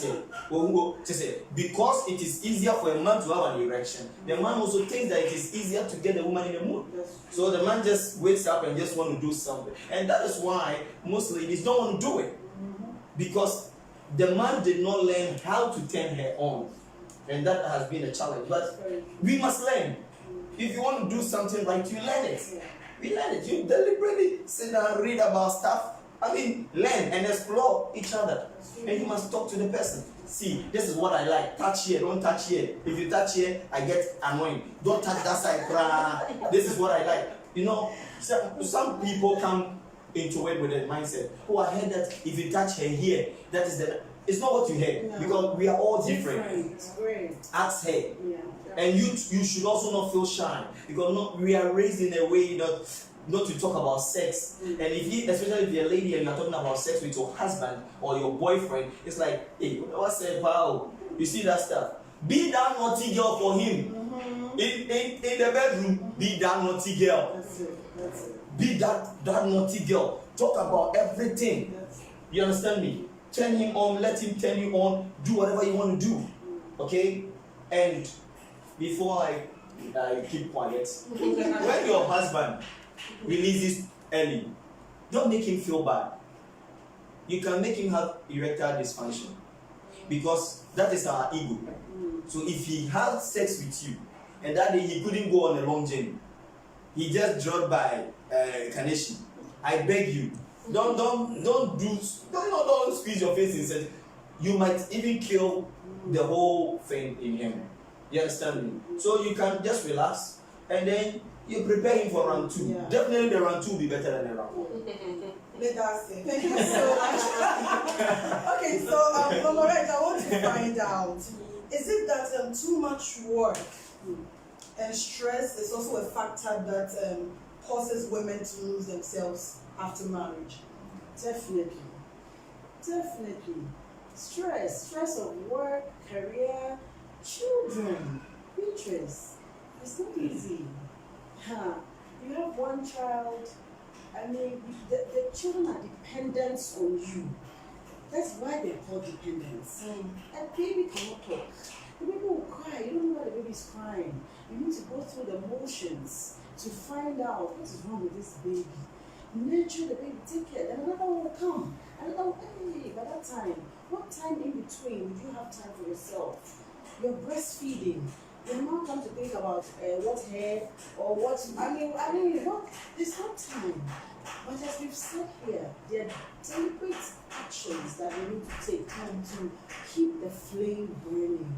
say? Because it is easier for a man to have an erection, the man also thinks that it is easier to get the woman in the mood. So the man just wakes up and just want to do something. And that is why most ladies don't want to do it. Because the man did not learn how to turn her on. And that has been a challenge. But we must learn. If you want to do something right, you learn it. We learn it. You deliberately sit down and read about stuff. I mean, learn and explore each other. And you must talk to the person. See, this is what I like. Touch here, don't touch here. If you touch here, I get annoyed. Don't touch that side. This is what I like. You know, some people come into it with a mindset. Oh, I heard that if you touch her here, that is the... It's not what you heard. No. Because we are all different. Ask her. And you should also not feel shy. Because we are raised in a way that... not to talk about sex. And especially if you're a lady and you're talking about sex with your husband or your boyfriend, it's like, hey, what's that, pal? You see that stuff? Be that naughty girl for him. In the bedroom, be that naughty girl. That's it. Be that naughty girl. Talk about everything. You understand me? Turn him on, let him turn you on, do whatever you want to do. Okay? And before I keep quiet, when your husband releases early, don't make him feel bad. You can make him have erectile dysfunction because that is our ego. So if he had sex with you and that day he couldn't go on a long journey, he just dropped by Kaneshi, I beg you, don't squeeze your face inside. You might even kill the whole thing in him. You understand me? So you can just relax and then you prepare him for round 2. Yeah. Definitely the round 2 will be better than the round 1. Let us say. Thank you so much. Okay, so Lorette, I want to find out, is it that too much work and stress is also a factor that causes women to lose themselves after marriage? Definitely. Stress of work, career, children, interests. It's not easy. You have one child, I mean, the children are dependent on you. That's why they're called dependents. And baby cannot talk. The baby will cry. You don't know why the baby is crying. You need to go through the motions to find out what is wrong with this baby. Nurture the baby, take care. Then another one will come. Another one, hey, by that time, what time in between would you have time for yourself? You're breastfeeding. You're not come to think about what hair or what, I mean, what, there's no time. But as we've said here, there are deliberate actions that we need to take time to keep the flame burning.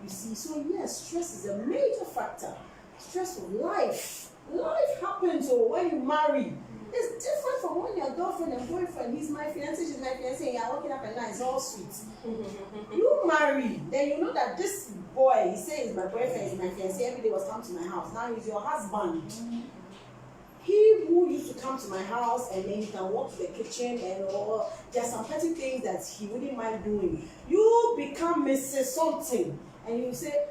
You see, so yes, stress is a major factor. Stress of life. Life happens when you marry. It's different from when you're girlfriend and boyfriend. He's my fiancé, she's my fiancé, and you're walking up and down, it's all sweet. You marry, then you know that this boy, he says my boyfriend is my fiancé, every day was come to my house. Now he's your husband. He who used to come to my house and then he can walk to the kitchen and or there's some petty things that he wouldn't mind doing. You become Mrs. Something and you say,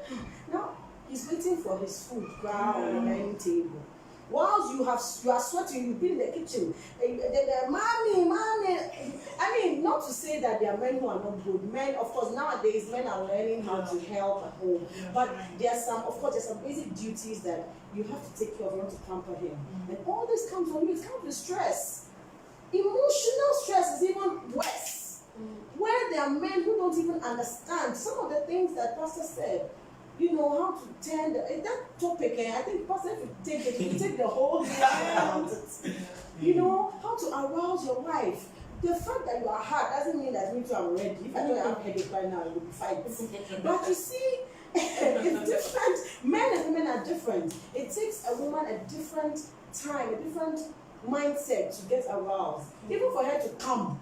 now he's waiting for his food on the dining table. Whilst you are sweating, you've been in the kitchen. Mommy. I mean, not to say that there are men who are not good. Men, of course, nowadays men are learning how to help at home. But there's some basic duties that you have to take care of, you want to pamper him. And all this comes on you, it comes with stress. Emotional stress is even worse. Where there are men who don't even understand some of the things that Pastor said. You know how to turn that topic. I think Pastor, if you take the whole day about it. You know how to arouse your wife. The fact that you are hard doesn't mean that me too I'm ready. If I don't have headache right now, it will be fine. But you see, it's different. Men and women are different. It takes a woman a different time, a different mindset to get aroused. Even for her to come,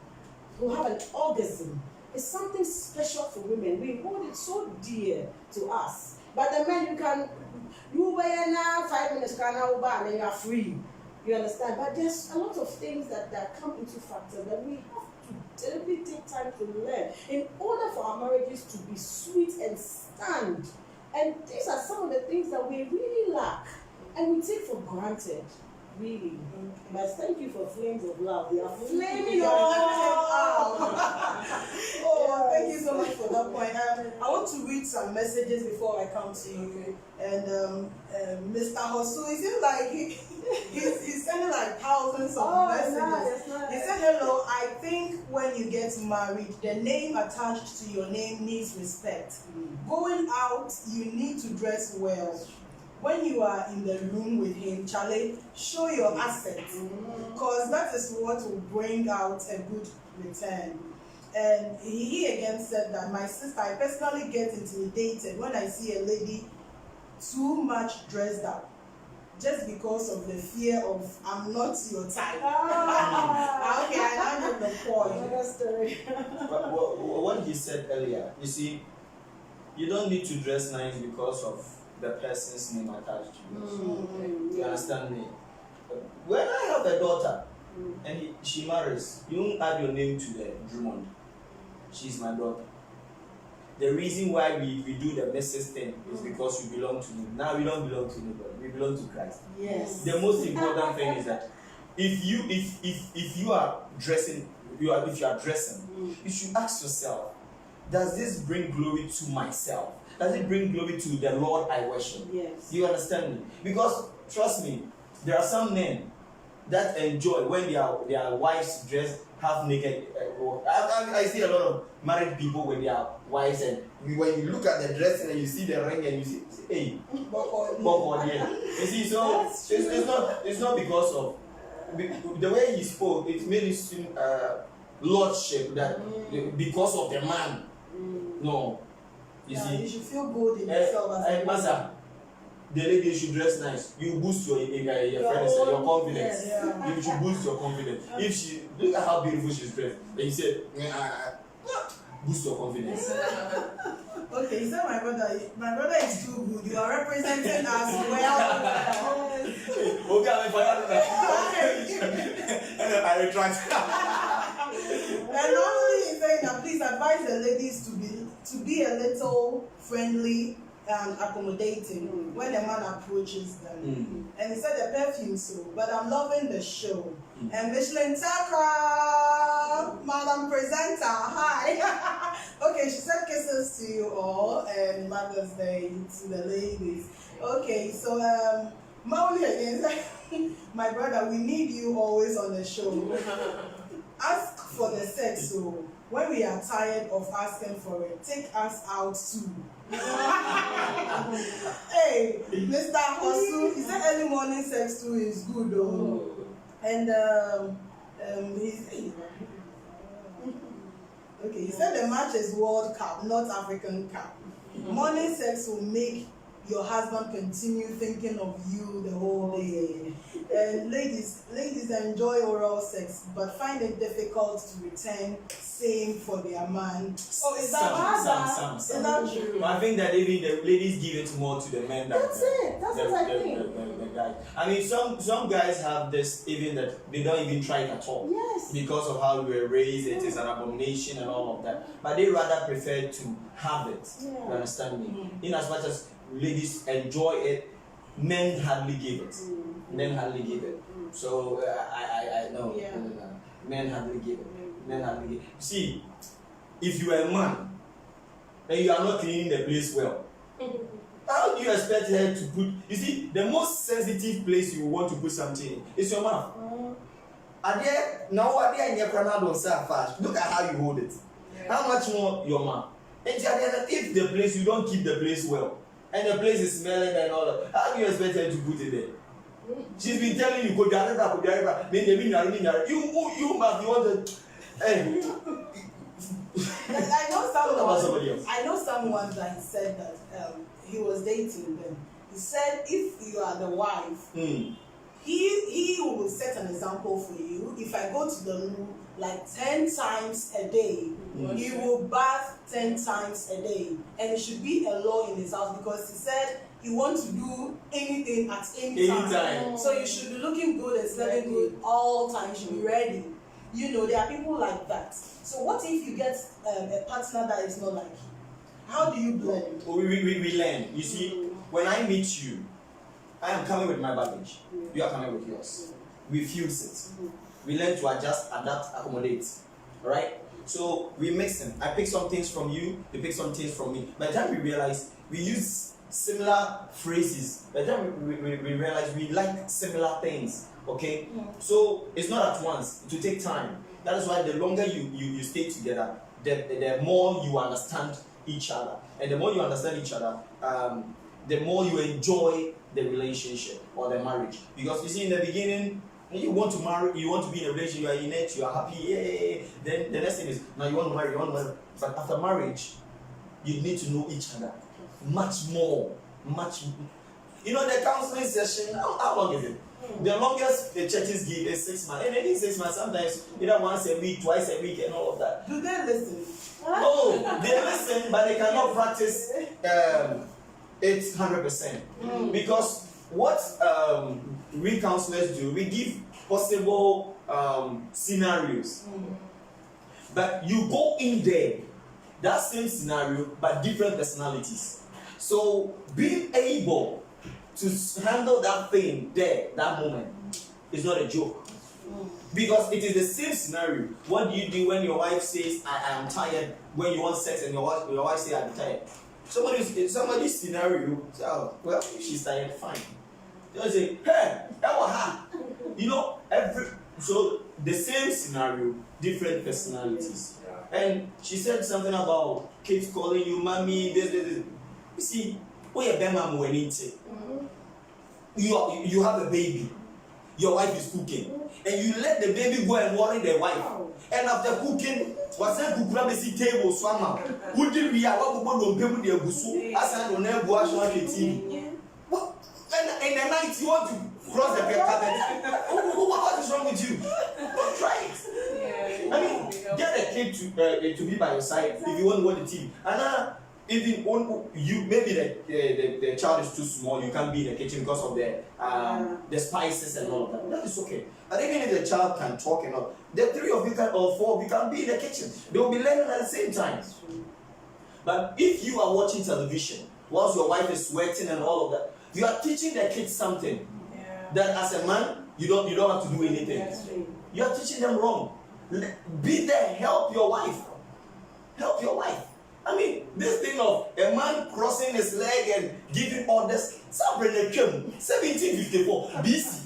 to have an orgasm. It's something special for women. We hold it so dear to us. But the men, you wear now 5 minutes, and then you are free. You understand? But there's a lot of things that come into factor that we have to deliberately take time to learn in order for our marriages to be sweet and stand. And these are some of the things that we really lack and we take for granted. Really. But thank you for flames of love. They are flaming Oh, thank you so much for that point. I want to read some messages before I come to you. And Mr. Hosu, it seems like he's sending like thousands of messages. Nice. He said, hello, I think when you get married, the name attached to your name needs respect. Going out, you need to dress well. When you are in the room with him, Charlie, show your assets, because that is what will bring out a good return. And he again said that my sister, I personally get intimidated when I see a lady too much dressed up, just because of the fear of I'm not your type. Okay, I know the point. What he said earlier, you see, you don't need to dress nice because of the person's name attached to yours. You understand me? When I have a daughter and she marries, you don't add your name to the Drummond. She's my daughter. The reason why we do the Mrs. thing is because we belong to him. Now we don't belong to anybody. We belong to Christ. Yes. The most important thing is that if you are dressing, if you are dressing, you should ask yourself, does this bring glory to myself? Does it bring glory to the Lord I worship? Yes. You understand me? Because trust me, there are some men that enjoy when their wives dress half naked. I see a lot of married people with their wives, and when you look at the dressing and you see the ring and you see, hey, you see, so it's not because of the way he spoke. It made it seem lordship that because of the man. No. You see, you should feel good in yourself as a master, the lady should dress nice. You boost your friends and your confidence. Yeah. You should boost your confidence. If she look at how beautiful she's dressed, and you say, boost your confidence. Okay, you said my brother is too good. You are representing us well. Okay, I'm I retract. And normally he's saying that please advise the ladies to be a little friendly and accommodating when a man approaches them. And he said the perfume so, but I'm loving the show. And Michelin Takra, Madam Presenter, hi. Okay, she said kisses to you all and Mother's Day to the ladies. Okay, so Mauli again said, my brother, we need you always on the show. Ask for the sex, so when we are tired of asking for it, take us out too. Hey, Mr. Hosu, he said early morning sex too is good though. And he said the match is World Cup, not African Cup. Morning sex will make your husband continue thinking of you the whole day. Ladies enjoy oral sex but find it difficult to return same for their man. Oh, is that some. Is that true? I think that even the ladies give it more to the men than That's it. That's what I think. The guy. I mean, some guys have this even that they don't even try it at all. Yes. Because of how we were raised, it is an abomination and all of that. But they rather prefer to have it. Yeah. You understand me? In as much as ladies enjoy it, men hardly give it. Men hardly give it. So I know. Yeah. Men hardly give it. Men hardly give it. See, if you are a man and you are not cleaning the place well, how do you expect her to put? You see, the most sensitive place you want to put something in is your mouth. Look at how you hold it. Yeah. How much more your mouth? And if the place you don't keep the place well, and the place is smelling and all that, how do you expect her to put it there? She's been telling you, go you must be on the. Hey. I know someone that he said that he was dating them. He said if you are the wife, he will set an example for you. If I go to the loo like 10 times a day, he will bath 10 times a day. And it should be a law in his house because he said he wants to do anything at any time. So you should be looking good and smelling good all time. You should be ready. You know, there are people like that. So what if you get a partner that is not like you? How do you blend? We learn. You see, when I meet you, I am coming with my baggage. You are coming with yours. We fuse it. We learn to adjust, adapt, accommodate. Alright? So we mix them. I pick some things from you, you pick some things from me. By the time we realize we use similar phrases, by the time we realize we like similar things. Okay? So it's not at once. It will take time. That is why the longer you stay together, the more you understand each other. And the more you understand each other, the more you enjoy the relationship or the marriage. Because you see, in the beginning, you want to marry, you want to be in a relationship, you are in it, you are happy, yay. Then the next thing is, now you want to marry. But after marriage, you need to know each other much more. You know, the counseling session, how long is it? The longest the churches give is 6 months. And in 6 months, sometimes either once a week, twice a week, and all of that. Do they listen? No, they listen, but they cannot practice it 100%. Because what we counselors do, we give possible scenarios. But you go in there, that same scenario, but different personalities. So being able to handle that thing there, that moment, is not a joke. Because it is the same scenario. What do you do when your wife says, I am tired, when you want sex and your wife says, I'm tired? Somebody's scenario, oh, well, she's tired, fine. They'll say, hey, that was her. You know, so the same scenario, different personalities. And she said something about kids calling you mommy, this. You see, you have a baby, your wife is cooking, and you let the baby go and worry the wife. And after cooking, was that kukura besi table swama? Would you be a what people the busu? As I don't know, watch on the TV. And in the night, you want to cross the carpet. What is wrong with you? Don't try it. I mean, get a kid to be by your side if you want to watch the TV. And even you maybe the child is too small, you can't be in the kitchen because of the spices and all of that. That is okay. And even if the child can talk and all, the 3 of you can or 4 of you can be in the kitchen. They will be learning at the same time. But if you are watching television whilst your wife is sweating and all of that, you are teaching the kids something that as a man you don't have to do anything. You are teaching them wrong. Be there, help your wife. Help your wife. I mean, this thing of a man crossing his leg and giving orders, 1754 BC,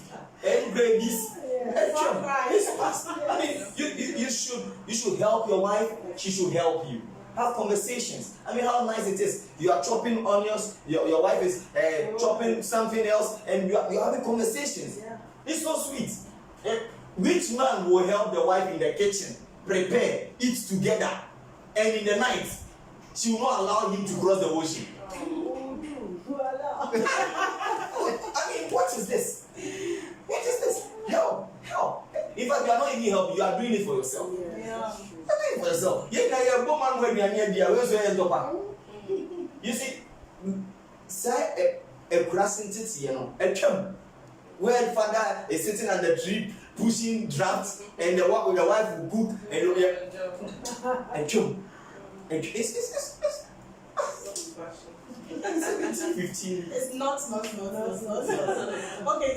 it's past. I mean, you should help your wife, she should help you. Have conversations. I mean, how nice it is. You are chopping onions, your wife is chopping something else, and you're having conversations. It's so sweet. Which man will help the wife in the kitchen, prepare, eat together, and in the night, she will not allow him to cross the ocean? I mean, what is this? What is this? Help. In fact, you are not even helping, you are doing it for yourself. Yeah. That's true. You are doing it for yourself. You see, say a grassing tits, a chum, where father is sitting on the tree pushing drafts, and the wife will cook, and a chum. It's 15. It's not. Okay,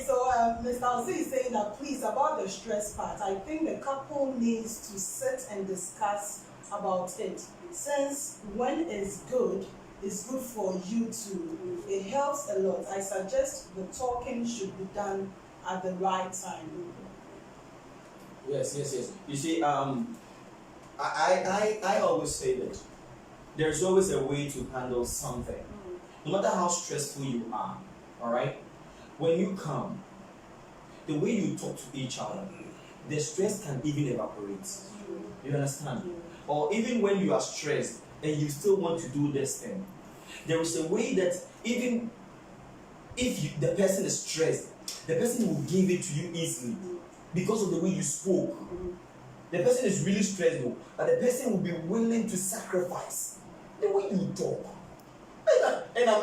so Mr. Alsi is saying that please, about the stress part, I think the couple needs to sit and discuss about it. Since when it's good for you too. It helps a lot. I suggest the talking should be done at the right time. Yes. You see, I always say that there's always a way to handle something. No matter how stressful you are, all right? When you come, the way you talk to each other, the stress can even evaporate. You understand? Or even when you are stressed and you still want to do this thing, there is a way that even if the person is stressed, the person will give it to you easily because of the way you spoke. The person is really stressed, but the person will be willing to sacrifice the way you talk. And I'm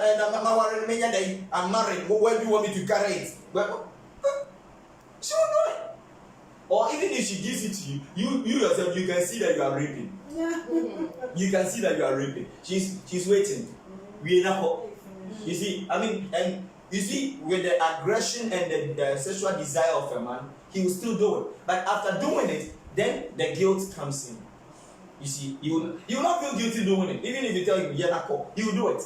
married. Where do you want me to carry it? Well, she will do it. Or even if she gives it to you, you yourself, you can see that you are raping. You can see that you are raping. She's waiting. You see, I mean, and you see, with the aggression and the sexual desire of a man, he will still do it. But after doing it, then the guilt comes in. You see, you will not feel guilty doing it. Even if you tell him, he will do it.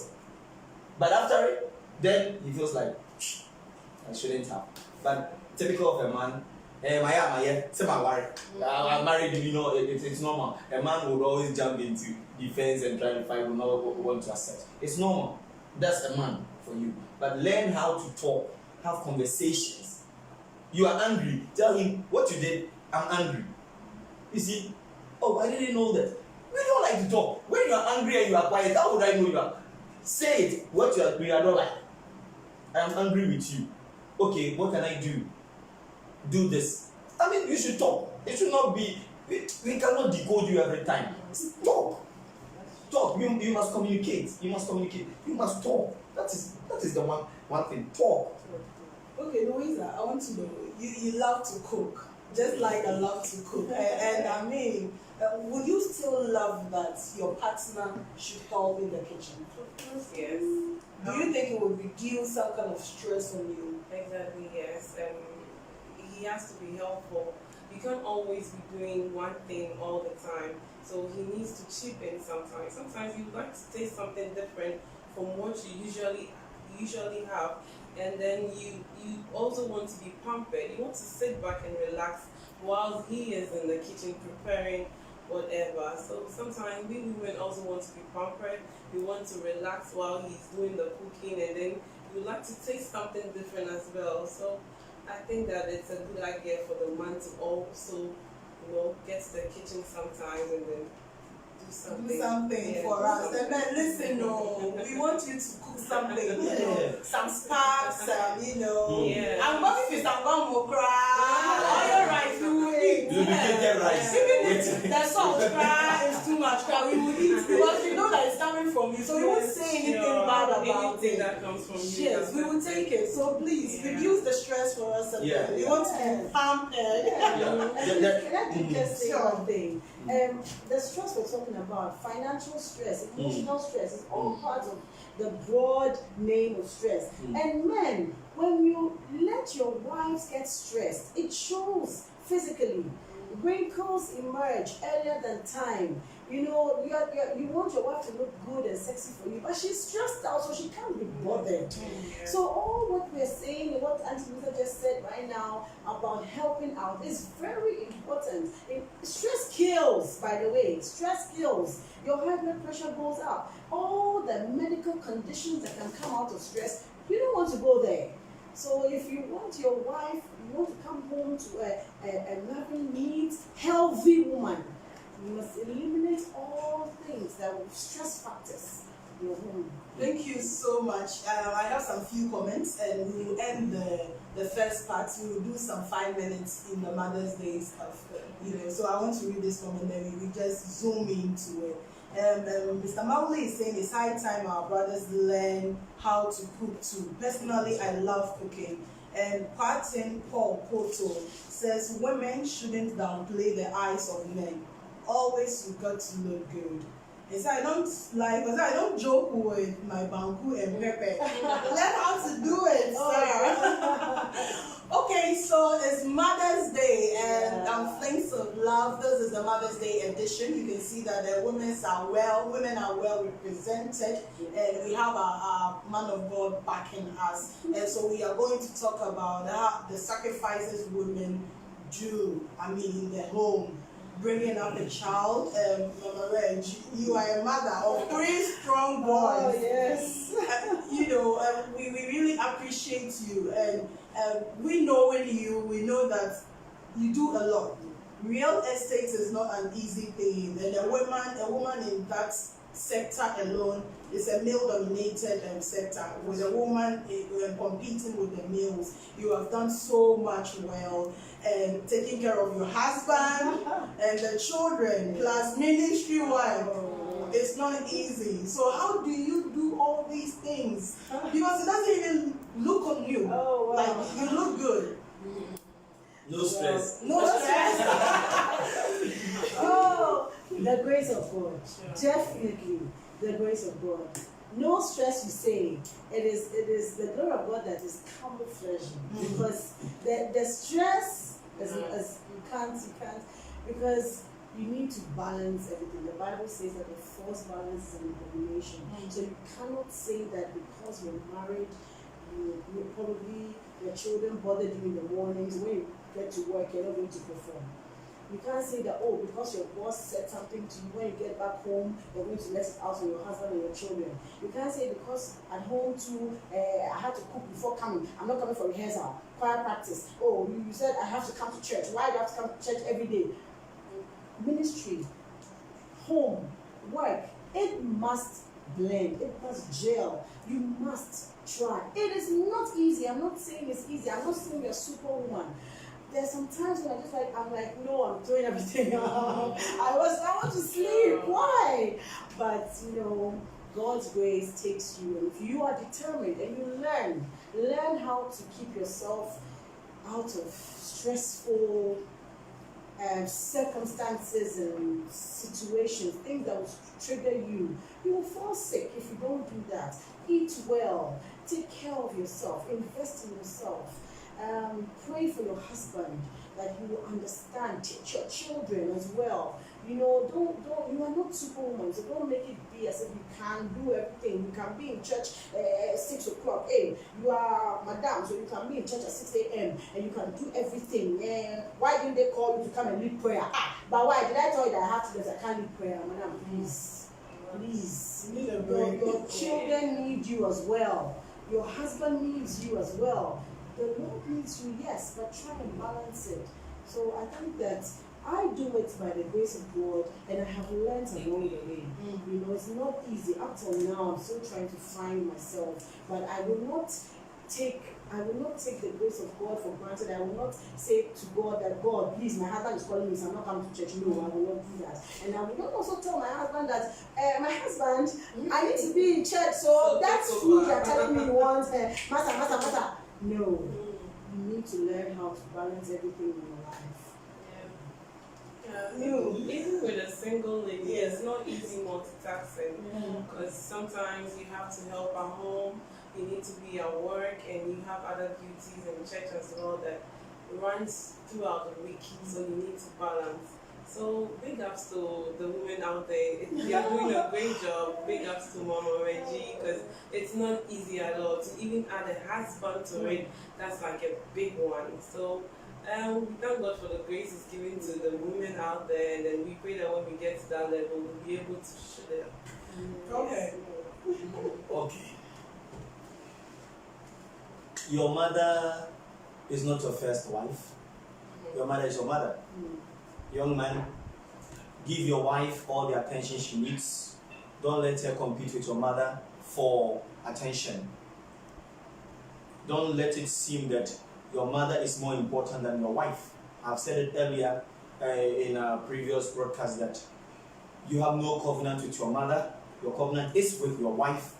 But after it, then he feels like, I shouldn't have. But typical of a man, I'm married, it's normal. A man would always jump into defense and try to fight, will not want to accept. It's normal. That's a man for you. But learn how to talk, have conversations. You are angry, tell him what you did, I'm angry. You see, oh, I didn't know that. We don't like to talk. When you are angry and you are quiet, how would I know you are? Say it, what you are doing, I don't like. I am angry with you. Okay, what can I do? Do this. I mean, you should talk. It should not be, we cannot decode you every time. Talk. You must communicate. You must talk. That is the one thing. Talk. Okay, Louisa, I want to know, you love to cook, just like I love to cook. And I mean, would you still love that your partner should help in the kitchen? Of course, yes. Do you think it would reduce some kind of stress on you? Exactly, yes. He has to be helpful. You can't always be doing one thing all the time. So he needs to chip in sometimes. Sometimes you like to taste something different from what you usually have. And then you also want to be pampered. You want to sit back and relax while he is in the kitchen preparing whatever. So sometimes we women also want to be pampered. We want to relax while he's doing the cooking, and then you like to taste something different as well. So I think that it's a good idea for the man to also, get to the kitchen sometimes and then do something. For us. And then listen, we want you to cook something, some sparks, Yeah. I'm going to some mokra, oil rice, you eat. Lubricated rice. Even if the salt is too much, we will eat because we know that it's coming from you. So we won't say anything bad about anything it. that comes from you. Yes, we will take it. So please reduce the stress for us. Yeah. We want to be pampered. Can I just say one thing? The stress we're talking about, financial stress, emotional stress, is all part of the broad name of stress. And men, when you let your wives get stressed, it shows physically. Wrinkles emerge earlier than time. You want your wife to look good and sexy for you, but she's stressed out, so she can't be bothered. So all what we're saying, what Auntie Lisa just said right now about helping out is very important. Stress kills, by the way. Stress kills. Your high blood pressure goes up. All the medical conditions that can come out of stress, you don't want to go there. So if you want your wife, you want to come home to a loving, neat, healthy woman, you must eliminate all things that will stress factors. your home. Thank you so much. I have some few comments, and we will end the first part. We will do some 5 minutes in the Mother's Day stuff. So I want to read this comment, then we just zoom into it. Mr. Mauli is saying it's high time our brothers learn how to cook too. Personally, I love cooking. And Patin Paul Poto says women shouldn't downplay the eyes of men. Always you got to look good. It's I don't joke with my banku and pepper. Learn how to do it, sir. Okay, so it's Mother's Day and Flames of Love. This is the Mother's Day edition. You can see that the women are well represented, and we have our man of God backing us. And so we are going to talk about the sacrifices women do. In the home. Bringing up a child, Mama Reg, you are a mother of 3 strong boys. Oh, yes. We really appreciate you, and we know we know that you do a lot. Real estate is not an easy thing, and a woman in that sector alone is a male-dominated sector. With a woman competing with the males, you have done so much well, and taking care of your husband and the children, plus ministry wife. It's not easy. So how do you do all these things? Because it doesn't even look on you. Oh, wow. Like you look good. No stress. No stress. Oh, the grace of God. Definitely the grace of God. No stress, you say. It is the glory of God that is camouflaging. Because the stress is you can't, because you need to balance everything. The Bible says that the false balance is an abomination. So you cannot say that because you're married, you probably, your children bother you in the mornings, when you get to work, you're not going to perform. You can't say that, because your boss said something to you, when you get back home, you're going to let it out on your husband and your children. You can't say because at home too, I had to cook before coming. I'm not coming for rehearsal, choir practice. You said I have to come to church. Why do I have to come to church every day? Ministry, home, work, it must blend, it must gel. You must try. It is not easy. I'm not saying it's easy. I'm not saying you're a superwoman. There's some times when I'm like, no, I'm throwing everything out. I want to sleep. Why? But God's grace takes you, and if you are determined and you learn how to keep yourself out of stressful circumstances and situations, things that will trigger you, you will fall sick if you don't do that. Eat well, take care of yourself, invest in yourself. Pray for your husband that he will understand. Teach your children as well. You are not superwoman, so don't make it be as if you can do everything. You can be in church at 6 o'clock. Hey, you are madam, so you can be in church at 6 a.m. and you can do everything. Why didn't they call you to come and lead prayer? But why did I tell you that I have to do that? I can't lead prayer, madam. Please. Your children need you as well. Your husband needs you as well. The Lord needs you, yes, but try and balance it. So I think that I do it by the grace of God, and I have learned along the way. It's not easy. Up till now, I'm still trying to find myself, but I will not take the grace of God for granted. I will not say to God that, God, please, my husband is calling me, so I'm not coming to church. No, I will not do that. And I will not also tell my husband that, my husband, I need to be in church, so that's food you're telling me you want. Master. No, you need to learn how to balance everything in your life. Even with a single lady, it's not easy multitasking, because sometimes you have to help at home, you need to be at work, and you have other duties in church as well that runs throughout the week, so you need to balance. So big ups to the women out there. They are doing a great job. Big ups to Mama Reggie, because it's not easy at all to even add a husband to it. That's like a big one. So we thank God for the grace He's given to the women out there, and then we pray that when we get to that level, we'll be able to show them. Okay. Okay. Your mother is not your first wife. Your mother is your mother. Young man, give your wife all the attention she needs. Don't let her compete with your mother for attention. Don't let it seem that your mother is more important than your wife. I've said it earlier in a previous broadcast that you have no covenant with your mother. Your covenant is with your wife.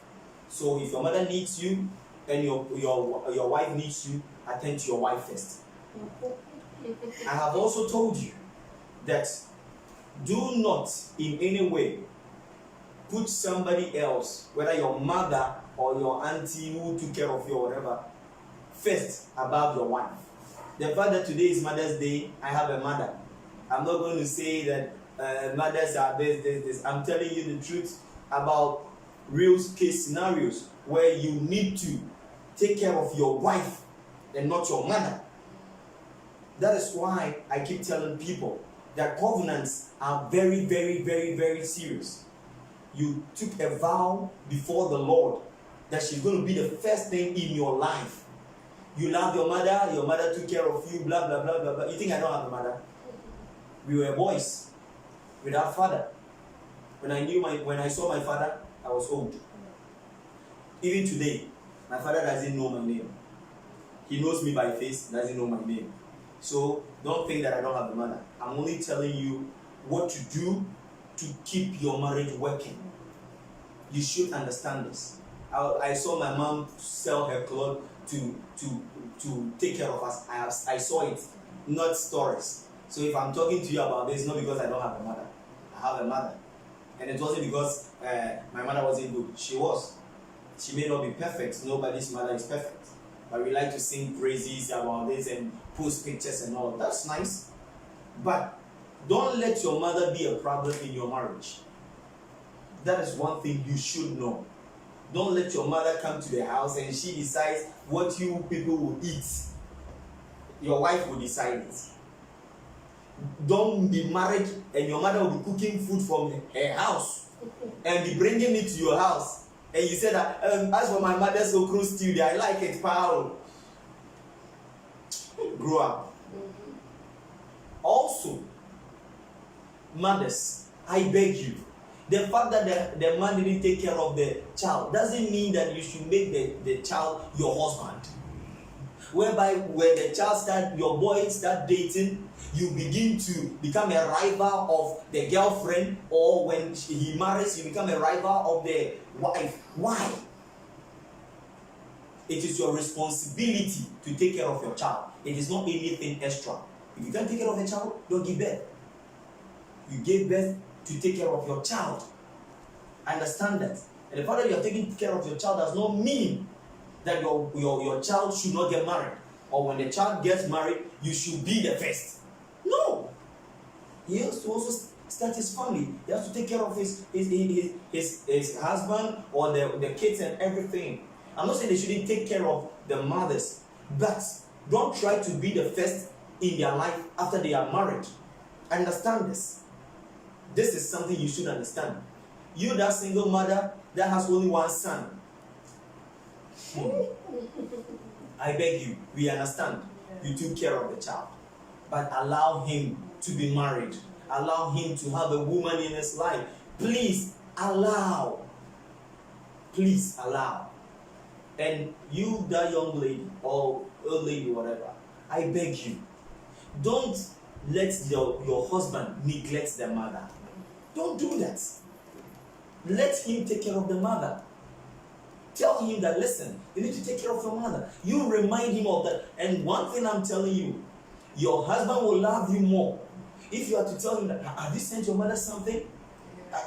So if your mother needs you and your wife needs you, attend to your wife first. I have also told you that do not in any way put somebody else, whether your mother or your auntie who took care of you or whatever, first above your wife. The fact that today is Mother's Day, I have a mother. I'm not going to say that mothers are this. I'm telling you the truth about real case scenarios where you need to take care of your wife and not your mother. That is why I keep telling people that covenants are very, very, very, very serious. You took a vow before the Lord that she's going to be the first thing in your life. You love your mother took care of you, blah, blah, blah, blah, blah. You think I don't have a mother? We were boys without father. When I saw my father, I was old. Even today, my father doesn't know my name. He knows me by face, doesn't know my name. So don't think that I don't have a mother. I'm only telling you what to do to keep your marriage working. You should understand this. I saw my mom sell her clothes to take care of us. I saw it, not stories. So if I'm talking to you about this, not because I don't have a mother. I have a mother. And it wasn't because my mother wasn't good. She was. She may not be perfect. Nobody's mother is perfect. But we like to sing praises about this and post pictures and all. That's nice. But don't let your mother be a problem in your marriage. That is one thing you should know. Don't let your mother come to the house and she decides what you people will eat. Your wife will decide it. Don't be married and your mother will be cooking food from her house and be bringing it to your house. And you say that, as for my mother's okra stew, I like it, pal. Grow up. Also, mothers, I beg you, the fact that the man didn't take care of the child doesn't mean that you should make the child your husband. Whereby when the child your boy start dating, you begin to become a rival of the girlfriend, or when he marries, you become a rival of the wife. Why? It is your responsibility to take care of your child. It is not anything extra. If you can't take care of a child, don't give birth. You gave birth to take care of your child. Understand that. And the fact that you are taking care of your child does not mean that your child should not get married. Or when the child gets married, you should be the first. No. He has to also start his family. He has to take care of his husband or the kids and everything. I'm not saying they shouldn't take care of the mothers, but don't try to be the first in their life after they are married. Understand this. This is something you should understand. You, that single mother that has only one son, I beg you, we understand. You took care of the child. But allow him to be married. Allow him to have a woman in his life. Please allow. Please allow. And you, that young lady or old lady, whatever, I beg you, don't let your husband neglect the mother. Don't do that. Let him take care of the mother. Tell him that, listen, you need to take care of your mother. You remind him of that. And one thing I'm telling you, your husband will love you more if you are to tell him that, have you sent your mother something?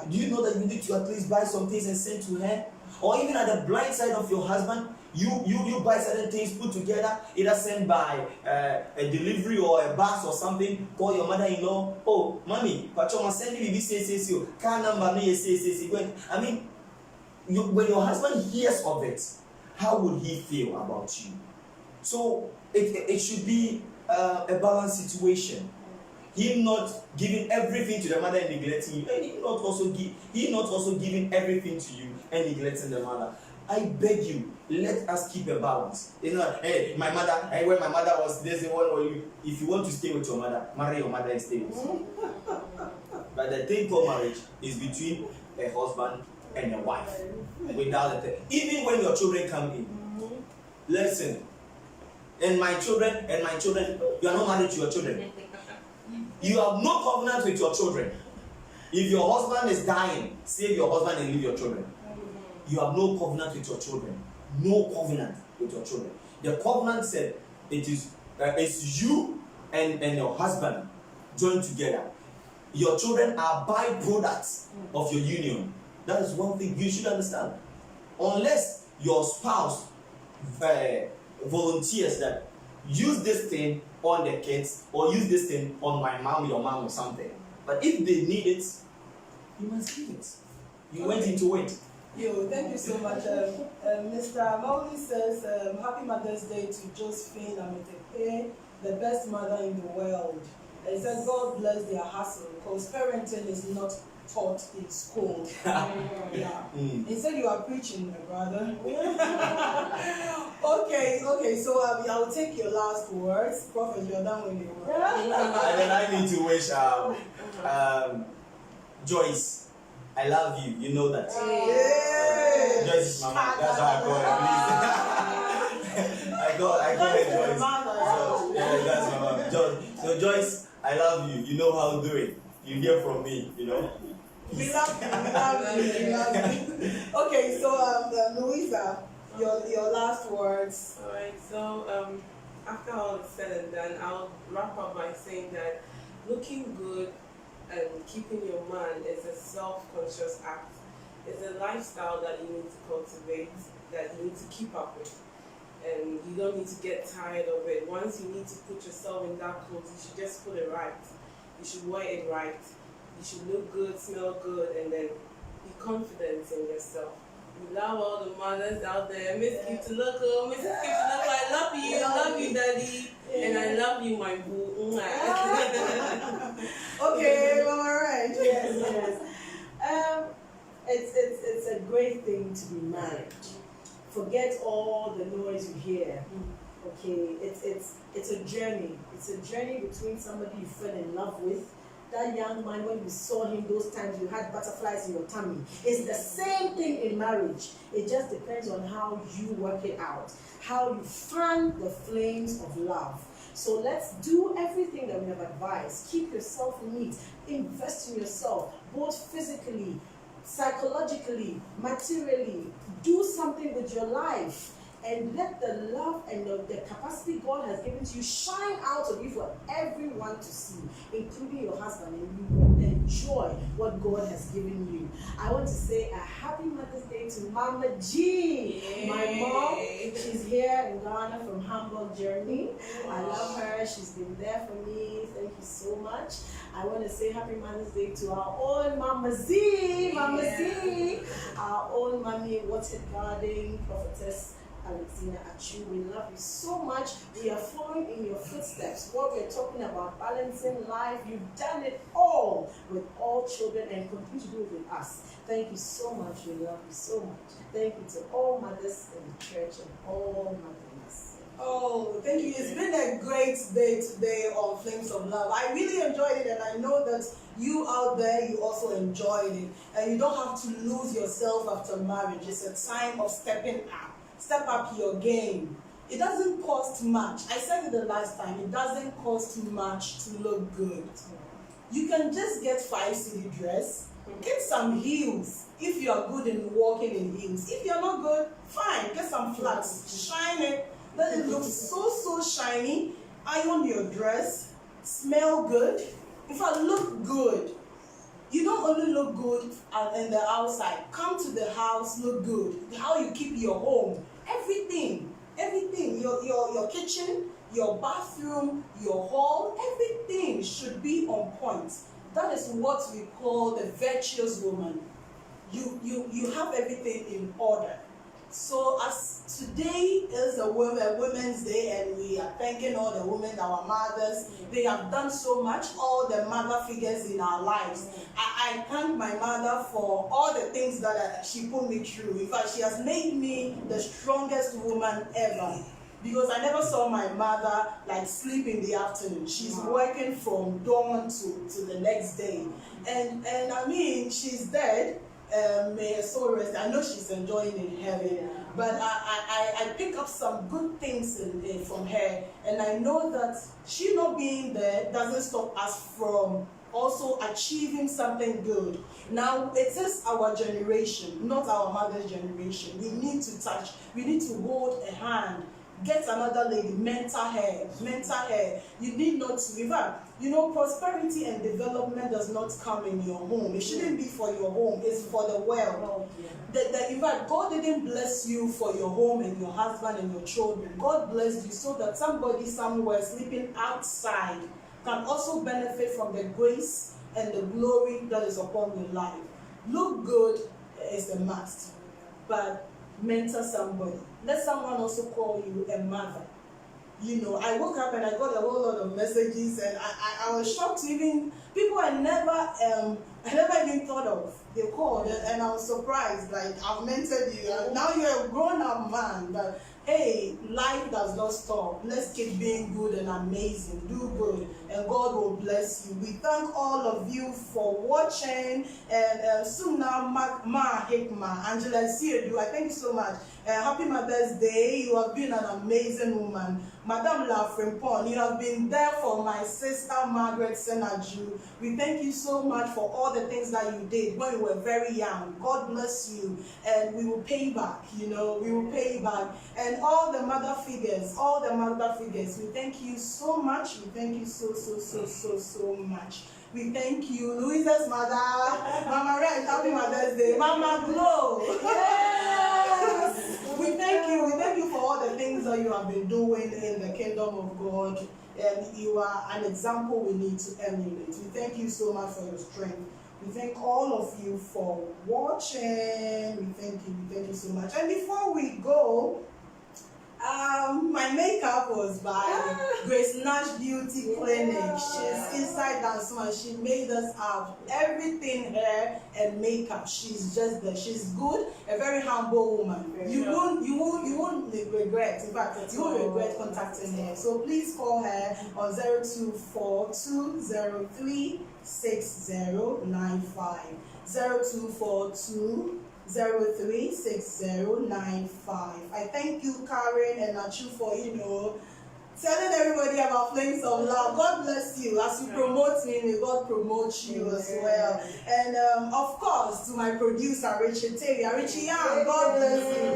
Do you know that you need to at least buy some things and send to her? Or even at the blind side of your husband, you buy certain things put together, either sent by a delivery or a bus or something. Call your mother-in-law. Oh, mommy, send me say car number me say. I mean, when your husband hears of it, how would he feel about you? So it should be a balanced situation. Him not giving everything to the mother and neglecting you, and he not also giving everything to you and neglecting the mother. I beg you, let us keep a balance. It's not, hey, my mother, hey, when my mother was this one, or you, if you want to stay with your mother, marry your mother and stay with you. But the thing called marriage is between a husband and a wife. Without it. Even when your children come in, listen. And my children, you are not married to your children. You have no covenant with your children. If your husband is dying, save your husband and leave your children. You have no covenant with your children. No covenant with your children. The covenant said it's you and your husband joined together. Your children are byproducts of your union. That is one thing you should understand. Unless your spouse volunteers that use this thing on the kids or use this thing on my mom, your mom, or something. But if they need it, you must give it. You went into it. Yo, thank you so much. Mr. Mauli says, Happy Mother's Day to Josephine Ametepe, the best mother in the world. And he says, God bless their hustle, because parenting is not taught in school. Yeah. He said you are preaching, my brother. Okay, so I'll take your last words. Prophet, you're done with your words. And then I need to wish Joyce, I love you. You know that. Joyce is my mom. That's how I call her, please. I call her Joyce. So, yeah, that's my mom. So Joyce, I love you. You know how to do it. You hear from me, you know. We love you. Okay, so Louisa, your last words. Alright, so after all is said and done, I'll wrap up by saying that looking good and keeping your man is a self-conscious act. It's a lifestyle that you need to cultivate, that you need to keep up with. And you don't need to get tired of it. Once you need to put yourself in that clothes, you should just put it right. You should wear it right. You should look good, smell good, and then be confident in yourself. We love all the mothers out there. Miss Kituloko, Mrs. Kituloko, I love you. I love you, Daddy. And I love you, my boo. Okay, all right. Yes. It's a great thing to be married. Forget all the noise you hear. Okay, it's a journey. It's a journey between somebody you fell in love with. That young man, when you saw him those times, you had butterflies in your tummy. It's the same thing in marriage. It just depends on how you work it out, how you fan the flames of love. So let's do everything that we have advised. Keep yourself neat. Invest in yourself, both physically, psychologically, materially. Do something with your life. And let the love and the capacity God has given to you shine out of you for everyone to see, including your husband, and you will enjoy what God has given you. I want to say a happy Mother's Day to Mama G, my mom. She's here in Ghana from Hamburg, Germany. I love her. She's been there for me. Thank you so much. I want to say happy Mother's Day to our own Mama Z, our own Mommy Water Garden Prophetess Alexina Achu. We love you so much. We are following in your footsteps. What we're talking about, balancing life, you've done it all with all children and continue to do it with us. Thank you so much. We love you so much. Thank you to all mothers in the church and all mothers. Oh, thank you. It's been a great day today on Flames of Love. I really enjoyed it, and I know that you out there, you also enjoyed it. And you don't have to lose yourself after marriage. It's a time of stepping up. Step up your game. It doesn't cost much. I said it the last time. It doesn't cost much to look good. You can just get 5 cedi dress. Get some heels if you are good in walking in heels. If you're not good, fine. Get some flats. Shine it. Let it look so shiny. Iron your dress. Smell good. In fact, look good. You don't only look good in the outside. Come to the house, look good. How you keep your home. Everything. Your kitchen, your bathroom, your hall, everything should be on point. That is what we call the virtuous woman. You have everything in order. So as today is a Women's Day, and we are thanking all the women, our mothers. They have done so much, all the mother figures in our lives. I thank my mother for all the things that she put me through. In fact, she has made me the strongest woman ever. Because I never saw my mother like sleep in the afternoon. She's working from dawn to the next day. And I mean, she's dead. may her soul rest. I know she's enjoying in heaven. Yeah. But I pick up some good things from her, and I know that she not being there doesn't stop us from also achieving something good. Now, it is our generation, not our mother's generation. We need to touch, we need to hold a hand, get another lady, mentor her. You need not to, in fact, you know, prosperity and development does not come in your home. It shouldn't be for your home, it's for the world. In fact, God didn't bless you for your home and your husband and your children. God blessed you so that somebody somewhere sleeping outside can also benefit from the grace and the glory that is upon your life. Look good is a must, but mentor somebody. Let someone also call you a mother. You know, I woke up and I got a whole lot of messages, and I was shocked. Even people I never even thought of. They called, and I was surprised. Like, I've mentored you, and now you're a grown-up man. But hey, life does not stop. Let's keep being good and amazing. Do good, and God will bless you. We thank all of you for watching. And Suna Ma Hikma, Angela Siedu, I thank you so much. Happy Mother's Day. You have been an amazing woman. Madame La Frimpon, you have been there for my sister Margaret Senaju. We thank you so much for all the things that you did when you were very young. God bless you, and we will pay back, you know, we will pay back. And all the mother figures, we thank you so much. We thank you so much. We thank you, Louisa's mother, Mama Red, happy Mother's Day, Mama Glow. Yes. We thank you for all the things that you have been doing in the kingdom of God, and you are an example we need to emulate. We thank you so much for your strength. We thank all of you for watching. We thank you so much. And before we go, my makeup was by Grace Nash Beauty Clinic. She's inside that one. She made us have everything, hair and makeup. She's just there. She's good, a very humble woman. You won't regret. In fact, you won't regret contacting her. So please call her on 0242036095. 0242036095. I thank you, Karen and Nachu, for, you know, telling everybody about Flames of Love. God bless you. As you promote me, may God promote you as well. And of course, to my producer, Richie Terry. Richie Young, God bless you.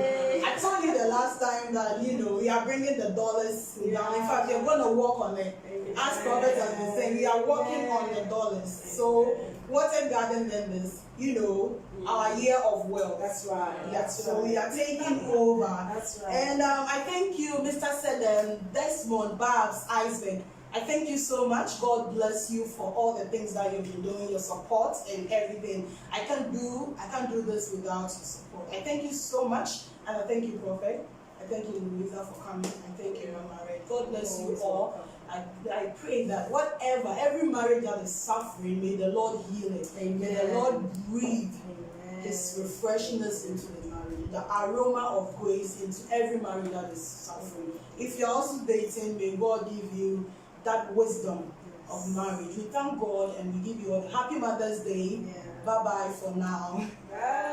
I told you the last time that, you know, we are bringing the dollars down. In fact, we're going to work on it. As Prophet has been saying, we are working on the dollars. So, Water Garden members, you know, our year of wealth. That's right. So we are taking over. That's right. And I thank you, Mr. Sedem, Desmond, Babs, Isaac. I thank you so much. God bless you for all the things that you've been doing, your support and everything. I can't do this without your support. I thank you so much, and I thank you, Prophet. I thank you, Louisa, for coming. I thank you, Mama Red. God bless you all. I pray that every marriage that is suffering, may the Lord heal it. Amen. May the Lord breathe His refreshingness into the marriage, the aroma of grace into every marriage that is suffering. If you're also dating, may God give you that wisdom of marriage. We thank God and we give you all the Happy Mother's Day. Bye-bye for now. Bye.